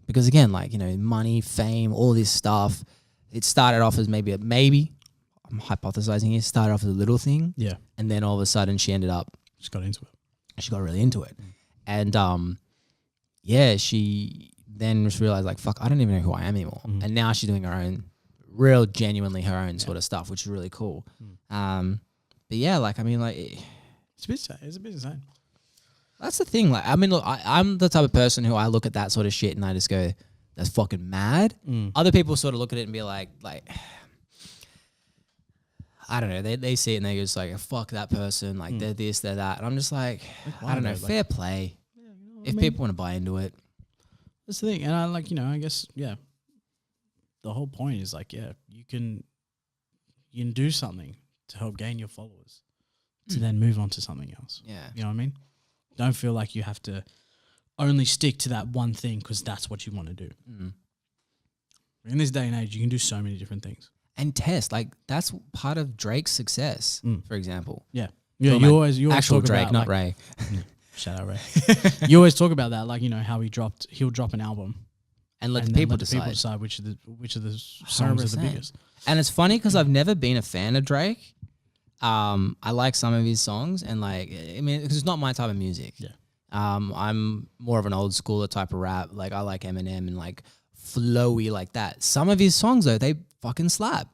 because again, like, money, fame, all this stuff. It started off as maybe I'm hypothesizing here. Started off as a little thing. Yeah. And then all of a sudden she ended up. She got into it. She got really into it. And yeah, she then just realized like, fuck, I don't even know who I am anymore. And now she's doing her own, genuinely her own sort of stuff, which is really cool. But yeah, like, I mean, like, it's a bit insane. That's the thing. Like, I mean, look, I'm the type of person who I look at that sort of shit and I just go, that's fucking mad. Other people sort of look at it and be like, I don't know. They see it and they just like, fuck that person. Like they're this, they're that. And I'm just like, I don't know. Fair play. Yeah, if people want to buy into it. That's the thing. And I like, I guess, yeah. The whole point is like, yeah, you can do something to help gain your followers to then move on to something else. Yeah. You know what I mean? Don't feel like you have to only stick to that one thing because that's what you want to do. In this day and age, you can do so many different things. And test. Like, that's part of Drake's success, for example. Yeah. Yeah, you always actual talk Drake, about, not like, Ray. Shout out Ray. You always talk about that, like, how he'll drop an album. And let the people decide which of the songs are the biggest. And it's funny because I've never been a fan of Drake. I like some of his songs and like, I mean, because it's not my type of music. Yeah. I'm more of an old schooler type of rap. Like I like Eminem and like flowy like that. Some of his songs though, they fucking slap.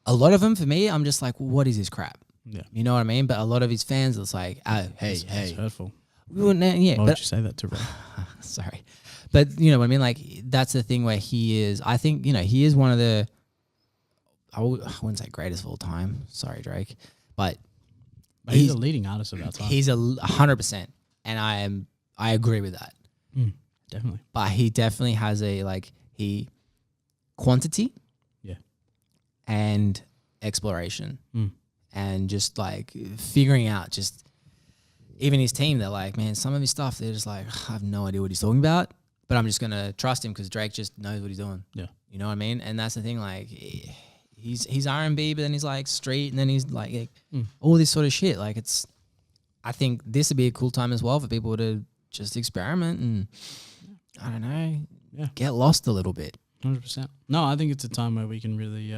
A lot of them for me, I'm just like, well, what is this crap? Yeah. You know what I mean? But a lot of his fans, it's like, oh, hey. It's hurtful. Yeah, Why would you say that to Ray? Sorry. But you know what I mean? Like that's the thing where he is, I think, he is one of the, I wouldn't say greatest of all time. Sorry, Drake. But he's a leading artist of our time. He's 100%. And I agree with that. Definitely. But he definitely has quantity. Yeah. And exploration. And just like figuring out just, even his team, they're like, man, some of his stuff, they're just like, I have no idea what he's talking about, but I'm just going to trust him because Drake just knows what he's doing. Yeah. You know what I mean? And that's the thing, like, he's R&B, but then he's like street, and then he's like all this sort of shit. Like, I think this would be a cool time as well for people to just experiment and, I don't know, get lost a little bit. 100%. No, I think it's a time where we can really,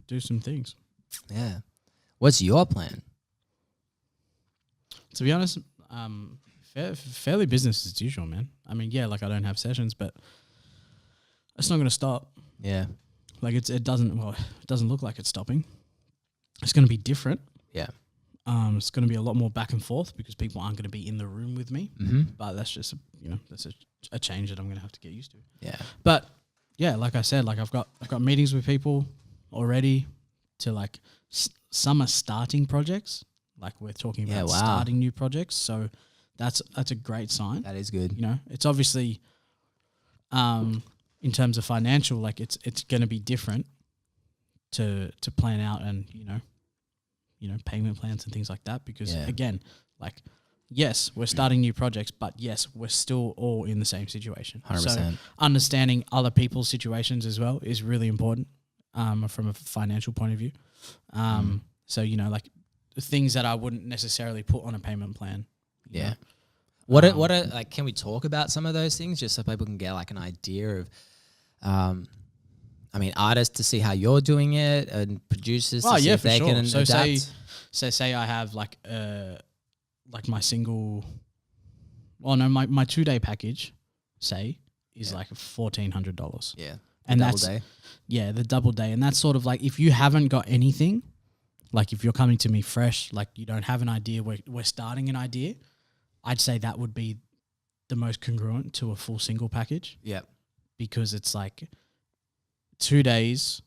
do some things. Yeah. What's your plan? To be honest, fairly business as usual, man. I mean, yeah, like I don't have sessions, but it's not going to stop. Yeah. Like it doesn't look like it's stopping. It's going to be different. Yeah. It's going to be a lot more back and forth because people aren't going to be in the room with me. But that's just, that's a change that I'm going to have to get used to. Yeah. But yeah, like I said, like I've got meetings with people already to like some are starting projects. Like we're talking about starting new projects. So that's a great sign. That is good. It's obviously in terms of financial, like it's going to be different to plan out and, payment plans and things like that. Because again, like, yes, we're starting new projects, but yes, we're still all in the same situation. 100%. So understanding other people's situations as well is really important from a financial point of view. So, like things that I wouldn't necessarily put on a payment plan. Yeah. What are like, can we talk about some of those things just so people can get like an idea of, artists to see how you're doing it and producers to see if they can adapt? Say I have like my single, my 2-day package, is like $1,400. Yeah. And double day. Yeah, the double day. And that's sort of like, if you haven't got anything, like if you're coming to me fresh, like you don't have an idea, we're starting an idea, I'd say that would be the most congruent to a full single package. Yeah. because it's like 2 days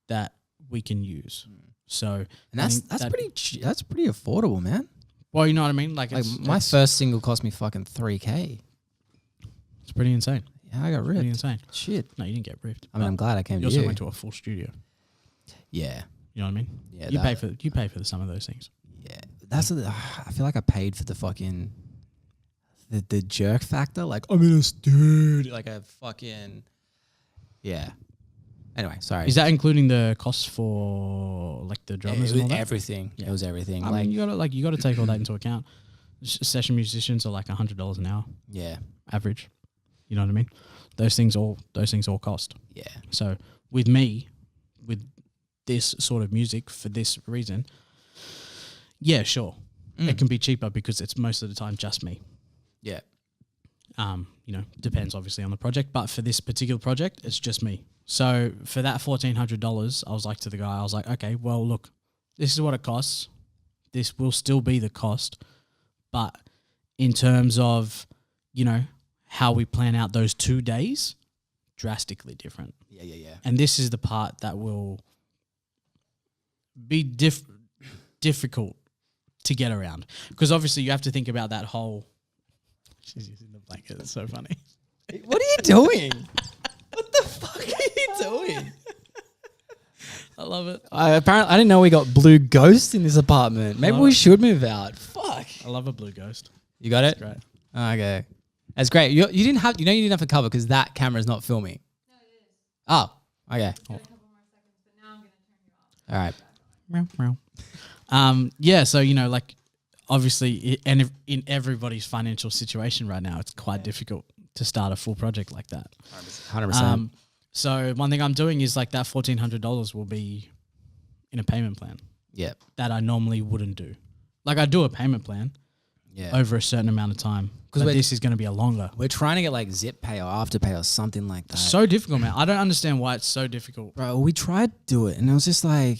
that we can use. So And that's pretty affordable, man. well, you know what I mean? Like My first single cost me fucking $3,000. it's pretty insane. Yeah, I got ripped. Pretty insane. Shit. No, you didn't get ripped. I mean, I'm glad I came You to also you. went to a full studio. Yeah. You know what I mean? Yeah. You pay for some of those things. Yeah. I feel like I paid for the fucking the jerk factor. Like, I'm in a studio. Like a fucking yeah. Anyway, sorry. Is that including the costs for like the drummers and all that? everything? Yeah. It was everything. I mean, you gotta take all that into account. Session musicians are like $100 an hour yeah. average. You know what I mean? Those things all cost. Yeah. So with me, with this sort of music for this reason, yeah, sure, it can be cheaper because it's most of the time just me. Yeah. You know, depends obviously on the project, but for this particular project, it's just me. So for that $1,400, I was like to the guy, I was like, okay, well, look, this is what it costs. This will still be the cost, but in terms of, you know, how we plan out those 2 days, drastically different. Yeah. And this is the part that will be difficult to get around, because obviously you have to think about that whole. She's using the blanket. It's so funny. What are you doing? What the fuck are you doing? I love it. Apparently, I didn't know we got blue ghosts in this apartment. Maybe we should move out. Fuck. I love a blue ghost. You got it? Great. Okay. That's great. You didn't have. You didn't have to cover because that camera's not filming. No, it is. Oh. Okay. A couple more seconds, but now I'm gonna turn you off. All right. Meow, meow. Yeah. So you know, like obviously, in everybody's financial situation right now, it's quite difficult to start a full project like that. 100%. So one thing I'm doing is like that $1,400 will be in a payment plan Yeah. that I normally wouldn't do. Like I do a payment plan Yeah. over a certain amount of time, because this is going to be a longer. We're trying to get like zip pay or afterpay or something like that. So difficult, man. I don't understand why it's so difficult. Bro, we tried to do it and it was just like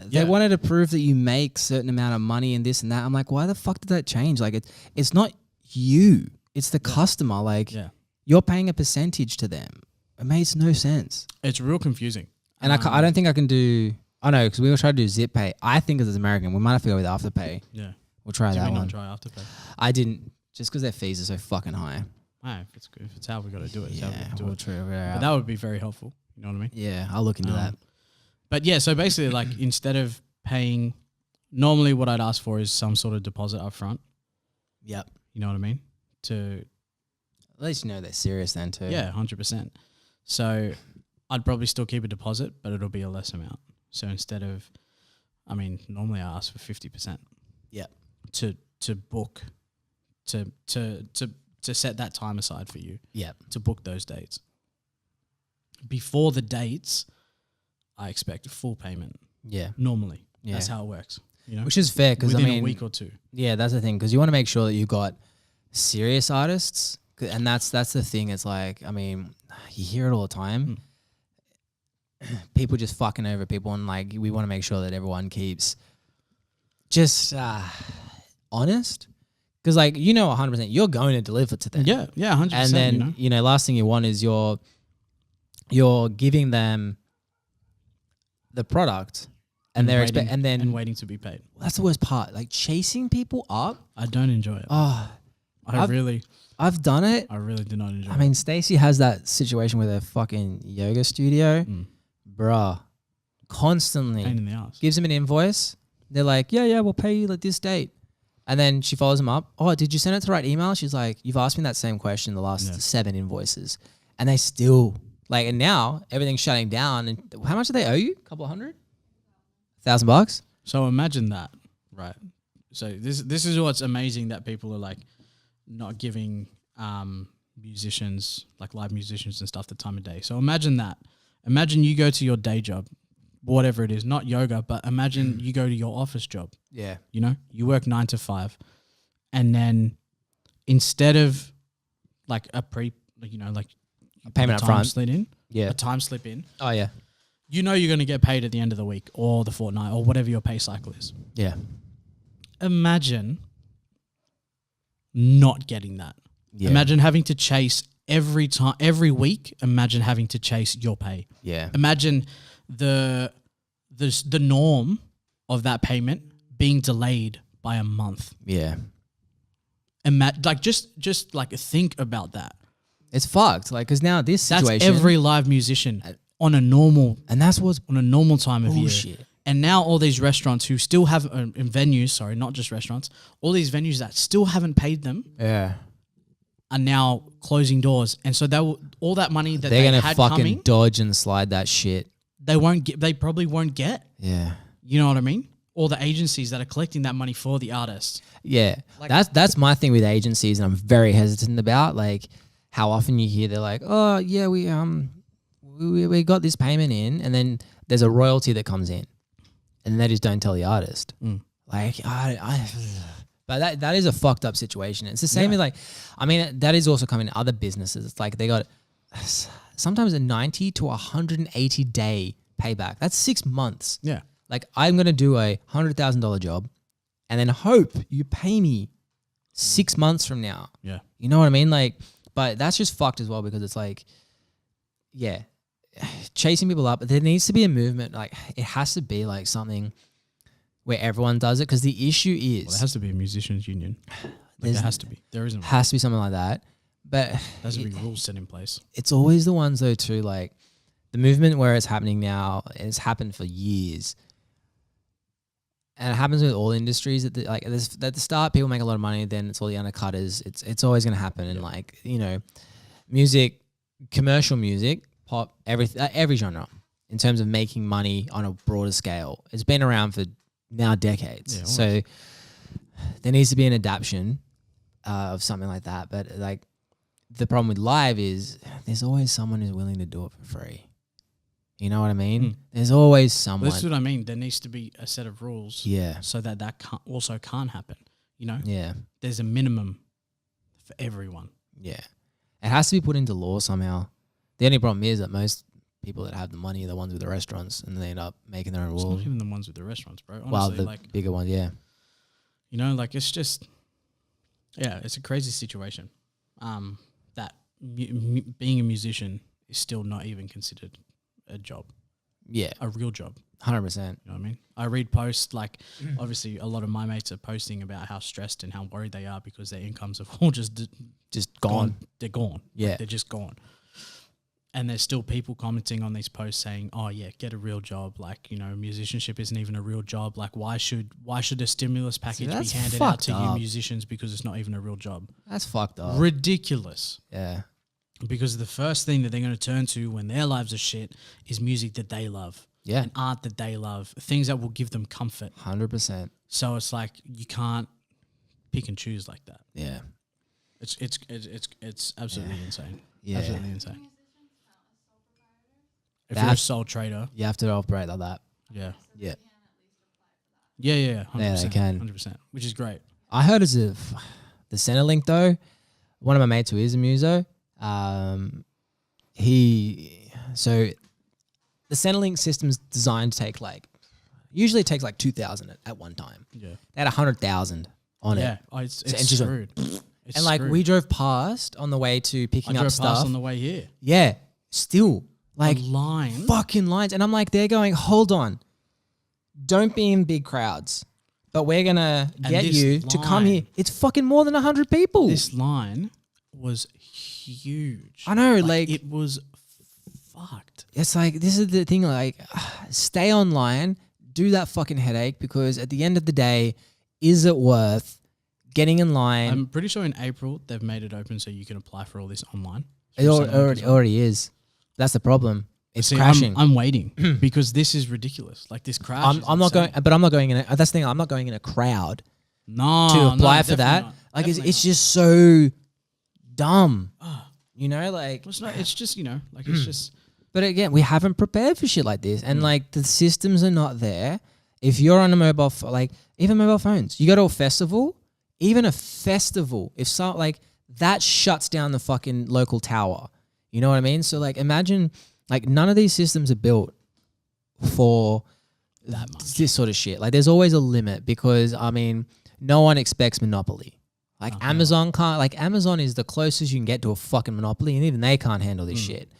they Yeah. wanted to prove that you make certain amount of money and this and that. I'm like, why the fuck did that change? Like it's not you. It's the customer. Like you're paying a percentage to them. It makes no sense. It's real confusing. And I don't think I can do. I know because we were trying to do zip pay. I think as American, we might have to go with afterpay. Yeah. Did We'll try that we one. not try Afterpay? I didn't, just because their fees are so fucking high. If it's good, if it's how we got to do it, it's how we gotta do we'll it. try it But out. that would be very helpful. You know what I mean? Yeah, I'll look into that. But yeah, so basically, like instead of paying, normally what I'd ask for is some sort of deposit up front. Yep. You know what I mean? To At least you know they're serious then too. yeah, 100%. So I'd probably still keep a deposit, but it'll be a less amount. So instead of, I mean, normally I ask for 50%. Yeah. To book, to set that time aside for you. Yep. To book those dates. Before the dates, I expect a full payment. Yeah. Normally, Yeah. that's how it works. You know, Which is fair because I within mean, a week or two. yeah, that's the thing because you want to make sure that you got serious artists, and that's the thing. It's like, I mean, you hear it all the time. People just fucking over people, and like we want to make sure that everyone keeps just honest, because like 100% you're going to deliver to them. Yeah, 100%. And then last thing you want is you're giving them the product, and they're waiting to be paid. that's the worst part. Like chasing people up. I don't enjoy it. Oh, I've really done it. do not enjoy it. I mean, Stacey has that situation with her fucking yoga studio, bruh. Constantly pain in the ass. gives them an invoice. They're like, yeah, we'll pay you like this date. And then she follows them up. Oh, did you send it to the right email? She's like, you've asked me that same question the last 7 invoices. And they still, like, and now everything's shutting down. And how much do they owe you? A couple of $100? $1,000? So imagine that, right? So this is what's amazing, that people are like not giving musicians, like live musicians and stuff, the time of day. So imagine that. Imagine you go to your day job, whatever it is, not yoga, but imagine you go to your office job. Yeah. You know, you work 9 to 5, and then instead of like a payment up front. A time slip in. Oh, yeah. You know you're going to get paid at the end of the week or the fortnight or whatever your pay cycle is. Yeah. Imagine not getting that. Yeah. Imagine having to chase every week, imagine having to chase your pay. Yeah. Imagine the norm of that payment being delayed by a month. Yeah. Like just like think about that. It's fucked. Like, because now this situation. That's every live musician on a normal And that's what's on a normal time of year. bullshit. And now all these restaurants who still have in venues, sorry, not just restaurants, all these venues that still haven't paid them Yeah. are now closing doors. And so all that money that They're they going to had fucking coming, dodge and slide that shit. they probably won't get. Yeah. You know what I mean? All the agencies that are collecting that money for the artists. Yeah. Like- that's my thing with agencies, and I'm very hesitant about, like, how often you hear they're like, oh, yeah, we got this payment in, and then there's a royalty that comes in. And they just don't tell the artist. Like, but that is a fucked up situation. It's the same with, like, I mean, that is also coming to other businesses. It's like they got sometimes a 90 to 180 day payback. That's 6 months. Yeah. Like, I'm going to do a $100,000 job and then hope you pay me 6 months from now. Yeah. You know what I mean? Like, but that's just fucked as well, because it's like, yeah, chasing people up. There needs to be a movement. Like, it has to be like something where everyone does it, because the issue is Well, there has to be a musicians union. Like, there has to be. There isn't. has to be something like that. But There has to be rules set in place. it's always the ones though too, like the movement where it's happening now, and it's happened for years. And it happens with all industries at the start, people make a lot of money, then it's all the undercutters. It's always going to happen. And like, you know, music, commercial music, pop, every genre in terms of making money on a broader scale, it's been around for now decades. Yeah, so there needs to be an adaptation of something like that. But like, the problem with live is there's always someone who's willing to do it for free. You know what I mean? There's always someone. This is what I mean. There needs to be a set of rules. Yeah. So that can't happen. You know? Yeah. There's a minimum for everyone. Yeah. It has to be put into law somehow. The only problem is that most people that have the money are the ones with the restaurants, and they end up making their own It's rules. not even the ones with the restaurants, bro. Honestly, Well, the like, bigger ones, yeah. you know, like it's just, yeah, it's a crazy situation. That being a musician is still not even considered a job, Yeah. a real job. 100%. You know what I mean? I read posts like, obviously, a lot of my mates are posting about how stressed and how worried they are because their incomes have all just Gone. They're gone. Yeah. Like, they're just gone. And there's still people commenting on these posts saying, "Oh yeah, get a real job. Like, you know, musicianship isn't even a real job. Like, why should a stimulus package be that's handed out fucked to you up. musicians because it's not even a real job? That's fucked up. Ridiculous." Yeah. Because the first thing that they're going to turn to when their lives are shit is music that they love. Yeah. And art that they love, things that will give them comfort. 100%. So it's like you can't pick and choose like that. Yeah. It's absolutely insane. Yeah. Absolutely insane. If That- you're a sole trader, You have to operate like that. yeah. Yeah. Yeah, 100%. Yeah, they can. 100%, which is great. I heard as if the Centrelink though, one of my mates who is a muso, the Centrelink system's designed to take usually it takes 2,000 at one time. Yeah. They had 100,000 on Yeah. it. Oh, it's and just screwed. It's And like screwed. we drove past on the way to I picking drove up past stuff. on the way here. Yeah. Still Like line. fucking lines. And I'm like, they're going, hold on. Don't be in big crowds. But we're going to get this you to come line- here. It's fucking more than 100 people. This line was huge. I know, like it was fucked. it's like, this is the thing, like, stay online, do that fucking headache, because at the end of the day, is it worth getting in line? I'm pretty sure in April they've made it open so you can apply for all this online. It already is. That's the problem. It's See, crashing. I'm waiting because this is ridiculous. Like this crash. I'm not going, but I'm not going in. That's the thing. I'm not going in a crowd to apply for that. Like it's just so dumb. You know, like. Well, it's just like it's just. But again, we haven't prepared for shit like this, and like the systems are not there. If you're on a mobile, even mobile phones, you go to a festival, even a festival, if so, like that shuts down the fucking local tower. You know what I mean? So like, imagine like none of these systems are built for That much. this sort of shit. Like, there's always a limit because I mean, no one expects monopoly. Like Amazon can't. Like Amazon is the closest you can get to a fucking monopoly, and even they can't handle this shit.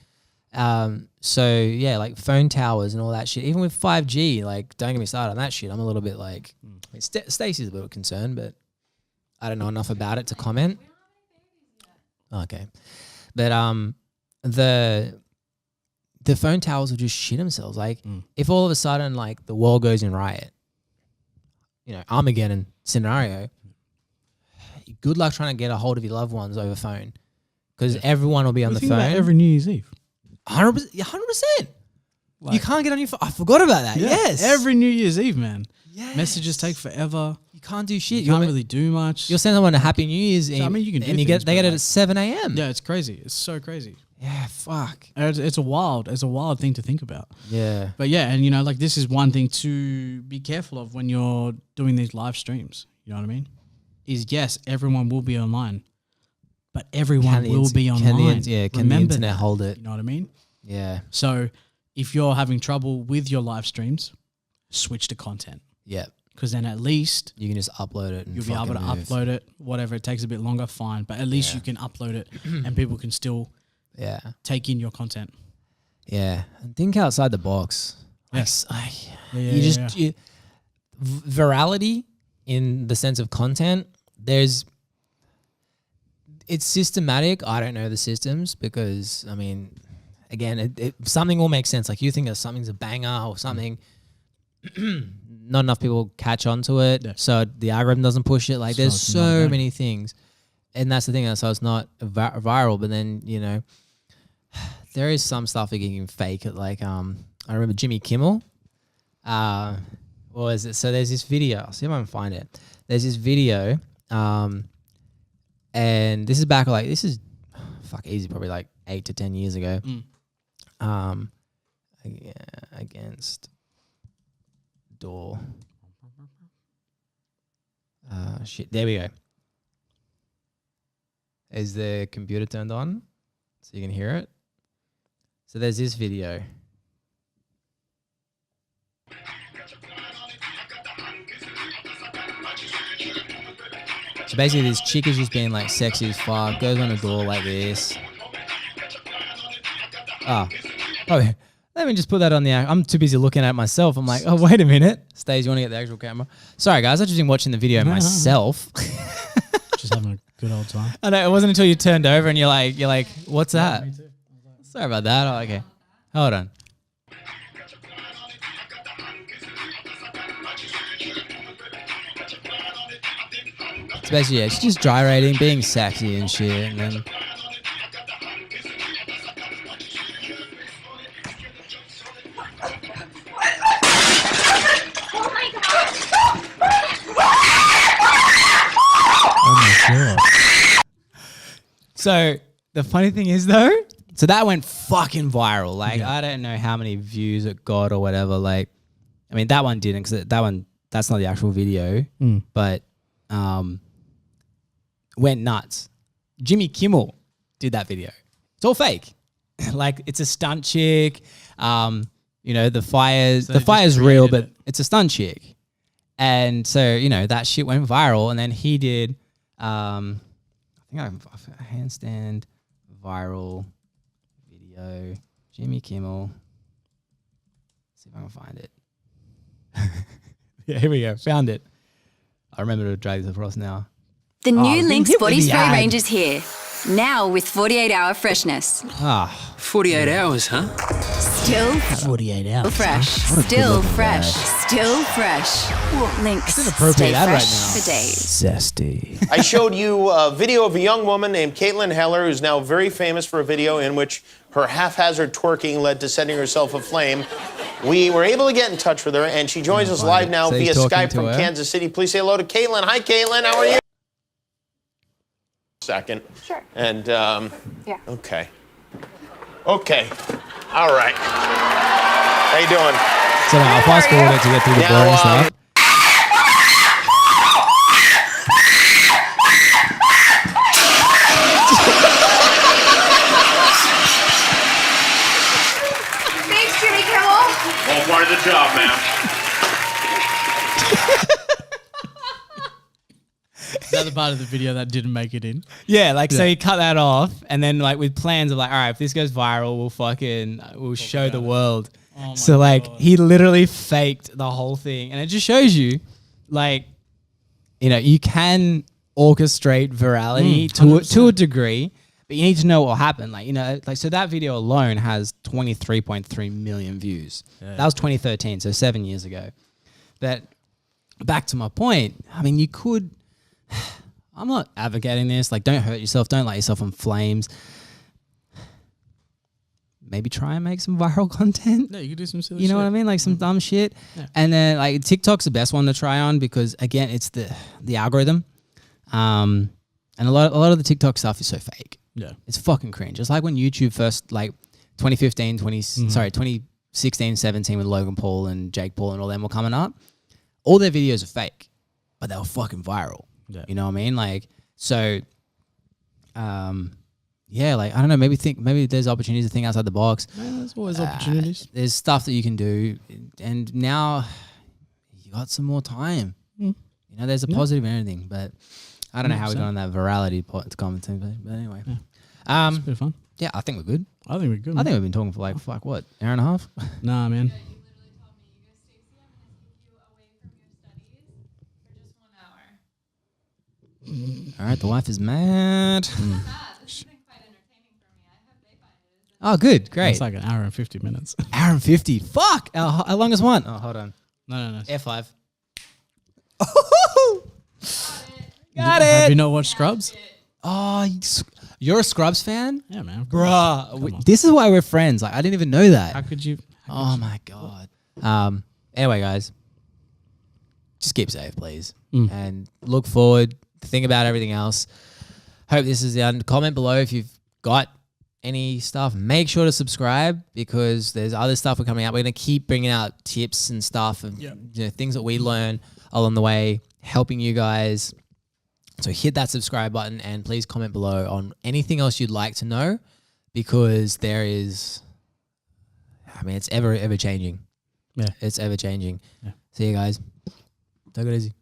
So yeah, like phone towers and all that shit. Even with 5G, like don't get me started on that shit. I'm a little bit like, Stacey's a little concerned, but I don't know enough about it to comment. Okay, but the phone towers will just shit themselves. Like if all of a sudden like the world goes in riot, Armageddon scenario. Good luck trying to get a hold of your loved ones over phone, because everyone will be on the phone every New Year's Eve. 100%. You can't get on your phone. I forgot about that. Yeah. Yes, Every New Year's Eve, man. Yes. Messages take forever. You can't do shit. You can't really do much. You'll send someone a Happy New Year's Eve. I mean, you can do and things, they get it but at 7 a.m. Yeah, it's crazy. It's so crazy. Yeah, fuck. It's a wild thing to think about. Yeah. But yeah, and like this is one thing to be careful of when you're doing these live streams. You know what I mean? Is yes, everyone will be online, but everyone will be online. Can the internet hold it? You know what I mean? Yeah. So if you're having trouble with your live streams, switch to content. Yeah. Because then at least you can just upload it. And you'll be able to upload it. Whatever, it takes a bit longer, fine. But at least you can upload it, and people can still take in your content. Yeah, and think outside the box. Yes. Virality in the sense of content. It's systematic. I don't know the systems because I mean, again, something will make sense. Like you think that something's a banger or something. Not enough people catch on to it, so the algorithm doesn't push it. Like there's so many things, and that's the thing. So it's not viral. But then there is some stuff that you can fake it. Like I remember Jimmy Kimmel. What was it? So there's this video. I'll see if I can find it. There's this video, and this is back this is easy, probably like 8 to 10 years ago. Against door. Shit. There we go. Is the computer turned on so you can hear it? So there's this video. So basically this chick is just being like sexy as fuck, goes on a door like this. Oh, let me just put that on the... I'm too busy looking at it myself. I'm like, oh, wait a minute. Stace, you want to get the actual camera? Sorry, guys. I've just been watching the video myself. Just having a good old time. I know. It wasn't until you turned over and you're like, what's that? Me too. Sorry about that. Oh, okay. Hold on. It's basically, she's just gyrating, being sexy and shit. And then... So the funny thing is though, so that went fucking viral. Like I don't know how many views it got or whatever. Like, I mean that one didn't, because that's not the actual video, but went nuts. Jimmy Kimmel did that video. It's all fake. Like it's a stunt chick. The fire's real, but it's a stunt chick. And so that shit went viral, and then he did. I think I handstand viral video. Jimmy Kimmel. Let's see if I can find it. Yeah, here we go. Found it. I remember to drag this across now. The new Lynx body spray range is here. Now with 48-hour freshness. 48 hours, huh? Still 48 hours. fresh. Still fresh. Still fresh. Lynx. It's an appropriate stay ad right fresh now. for days. Zesty. I showed you a video of a young woman named Caitlin Heller, who's now very famous for a video in which her haphazard twerking led to setting herself aflame. We were able to get in touch with her, and she joins us live now via Skype from Kansas City. Please say hello to Caitlin. Hi, Caitlin. How are you? Second. Sure. And, Yeah. Okay. Okay. All right. How you doing? So now I'll fast forward it to get through the boring stuff. Thanks, Jimmy Kimmel. All part of the job, man. the part of the video that didn't make it in? Yeah, like so he cut that off, and then like with plans of like, all right, if this goes viral, we'll show the world. Oh So my like God. he literally faked the whole thing, and it just shows you, like, you can orchestrate virality to a degree, but you need to know what will happen. Like so that video alone has 23.3 million views. That was 2013, so 7 years ago. That back to my point. I mean, you could. I'm not advocating this. Like, don't hurt yourself. Don't light yourself in flames. Maybe try and make some viral content. Yeah, you could do some silly You know shit. what I mean? Like some dumb shit. Yeah. And then like TikTok's the best one to try on because again, it's the algorithm. And a lot of the TikTok stuff is so fake. Yeah. It's fucking cringe. It's like when YouTube first, like 2016, 17 with Logan Paul and Jake Paul and all them were coming up. All their videos are fake, but they were fucking viral. Yeah. You know what I mean? Like, so, yeah, like, I don't know, maybe there's opportunities to think outside the box. Yeah, there's always opportunities. There's stuff that you can do. And now you got some more time. There's a positive in anything, but I don't know how we got on that virality comment, but anyway. Yeah. It's a bit of fun. Yeah, I think we're good. I think we're good. I think we've been talking for like, what, hour and a half? Nah, man. You literally told me, you go, Stacey, I'm going to take you away from your studies for just 1 hour. All right, the wife is mad. This has been quite entertaining for me. I hope they find it. Oh, good, great. It's like an hour and 50 minutes. Hour and 50. Fuck. How long is one? Oh, hold on. No. F5. Got it. Have you not watched Scrubs? Oh, you're a Scrubs fan? Yeah, man. Bruh. This is why we're friends. Like, I didn't even know that. How could you? Oh, my God. Anyway, guys, just keep safe, please. And look forward. Think about everything else. Hope this is the end. Comment below if you've got any stuff. Make sure to subscribe because there's other stuff we're coming out. We're going to keep bringing out tips and stuff and things that we learn along the way, helping you guys. So hit that subscribe button and please comment below on anything else you'd like to know because there is, I mean, it's ever changing. Yeah. It's ever changing. Yeah. See you guys. Take it easy.